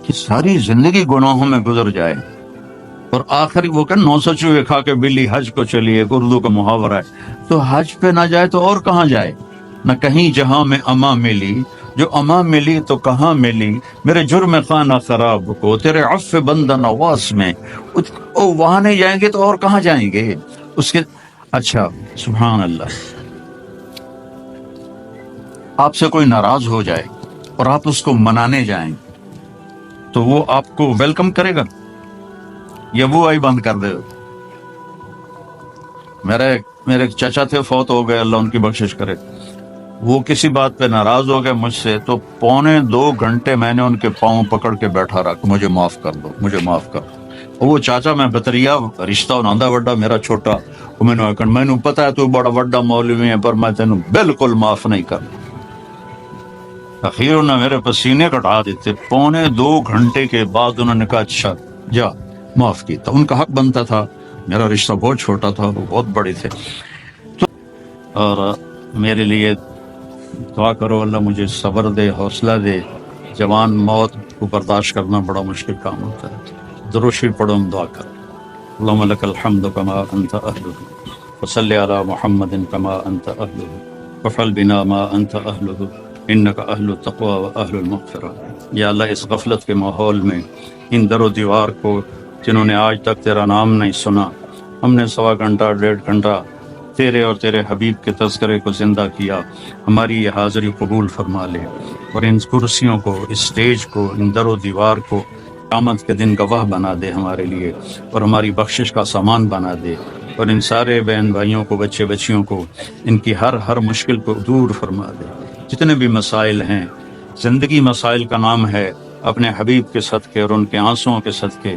کہ ساری زندگی گناہوں میں گزر جائے اور آخری وہ کہ 900 چوہے کھا کے بلی حج کو چلی، ایک اردو کا محاورہ ہے، تو حج پہ نہ جائے تو اور کہاں جائے؟ نہ کہیں جہاں میں اما ملی، جو اما ملی تو کہاں ملی، میرے جرم خانہ خراب کو تیرے عفو بندہ نواز میں، وہاں نہیں جائیں گے تو اور کہاں جائیں گے اس کے۔ اچھا سبحان اللہ، آپ سے کوئی ناراض ہو جائے اور آپ اس کو منانے جائیں، تو وہ آپ کو ویلکم کرے گا یا وہ آئی بند کر دے گا؟ میرے ایک چچا تھے، فوت ہو گئے، اللہ ان کی بخشش کرے۔ وہ کسی بات پہ ناراض ہو گئے مجھ سے، تو 1.25 گھنٹے میں نے ان کے پاؤں پکڑ کے بیٹھا رہا کہ مجھے معاف کر دو، مجھے معاف کر دو۔ وہ چاچا میں بطریا رشتہ انہوں وڈا میرا چھوٹا، میں نے پتا ہے تو بڑا وڈا مولوی ہے پر میں تینوں بالکل معاف نہیں کر۔ اخیر انہوں نے میرے پسینے کٹا دیتے۔ 1.25 گھنٹے کے بعد انہوں نے کہا اچھا جا معاف کی، تو ان کا حق بنتا تھا، میرا رشتہ بہت چھوٹا تھا، وہ بہت بڑے تھے۔ اور میرے لیے دعا کرو اللہ مجھے صبر دے، حوصلہ دے۔ جوان موت کو برداشت کرنا بڑا مشکل کام ہوتا ہے۔ درود شریف پڑھو، ہم دعا کرو۔ اللہم لک الحمد کما انت اہلہ وصلی علی محمد کما انت اہلہ وفعل بنا ما انت اہلہ انک اہل التقوی و اہل المغفرہ۔ یا اللہ اس غفلت کے ماحول میں ان در و دیوار کو جنہوں نے آج تک تیرا نام نہیں سنا، ہم نے 1.25 گھنٹہ 1.5 گھنٹہ تیرے اور تیرے حبیب کے تذکرے کو زندہ کیا، ہماری یہ حاضری قبول فرما لے، اور ان کرسیوں کو، اس سٹیج کو، ان در و دیوار کو قیامت کے دن گواہ بنا دے ہمارے لیے، اور ہماری بخشش کا سامان بنا دے، اور ان سارے بہن بھائیوں کو، بچے بچیوں کو، ان کی ہر مشکل کو دور فرما دے۔ جتنے بھی مسائل ہیں، زندگی مسائل کا نام ہے، اپنے حبیب کے صدقے اور ان کے آنسوؤں کے صدقے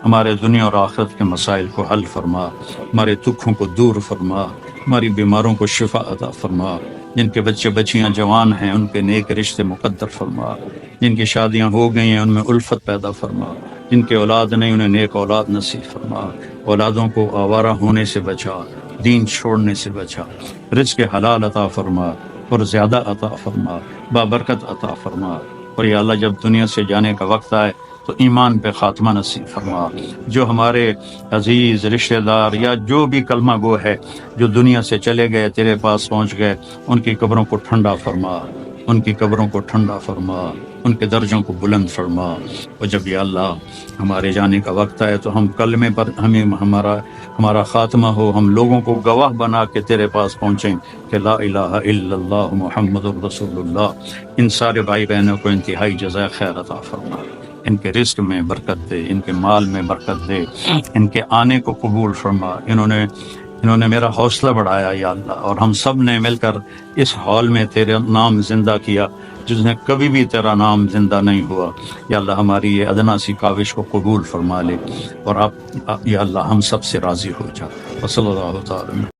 ہمارے دنیا اور آخرت کے مسائل کو حل فرما، ہمارے دکھوں کو دور فرما، ہماری بیماروں کو شفا عطا فرما، جن کے بچے بچیاں جوان ہیں ان کے نیک رشتے مقدر فرما، جن کی شادیاں ہو گئی ہیں ان میں الفت پیدا فرما، جن کے اولاد نہیں انہیں نیک اولاد نصیب فرما، اولادوں کو آوارہ ہونے سے بچا، دین چھوڑنے سے بچا، رزق حلال عطا فرما اور زیادہ عطا فرما، بابرکت عطا فرما، اور یا اللہ جب دنیا سے جانے کا وقت آئے تو ایمان پہ خاتمہ نصیب فرما۔ جو ہمارے عزیز رشتہ دار یا جو بھی کلمہ گو ہے جو دنیا سے چلے گئے، تیرے پاس پہنچ گئے، ان کی قبروں کو ٹھنڈا فرما، ان کی قبروں کو ٹھنڈا فرما، ان کے درجوں کو بلند فرما۔ اور جب یا اللہ ہمارے جانے کا وقت آئے تو ہم کلمے پر ہمارا خاتمہ ہو، ہم لوگوں کو گواہ بنا کے تیرے پاس پہنچیں کہ لا الہ الا اللہ محمد الرسول اللہ۔ ان سارے بھائی بہنوں کو انتہائی جزائے خیر عطا فرما، ان کے رزق میں برکت دے، ان کے مال میں برکت دے، ان کے آنے کو قبول فرما۔ انہوں نے میرا حوصلہ بڑھایا یا اللہ، اور ہم سب نے مل کر اس ہال میں تیرا نام زندہ کیا جس نے کبھی بھی تیرا نام زندہ نہیں ہوا۔ یا اللہ ہماری یہ ادنا سی کاوش کو قبول فرما لے، اور آپ یا اللہ ہم سب سے راضی ہو جا۔ وصلی اللہ تعالی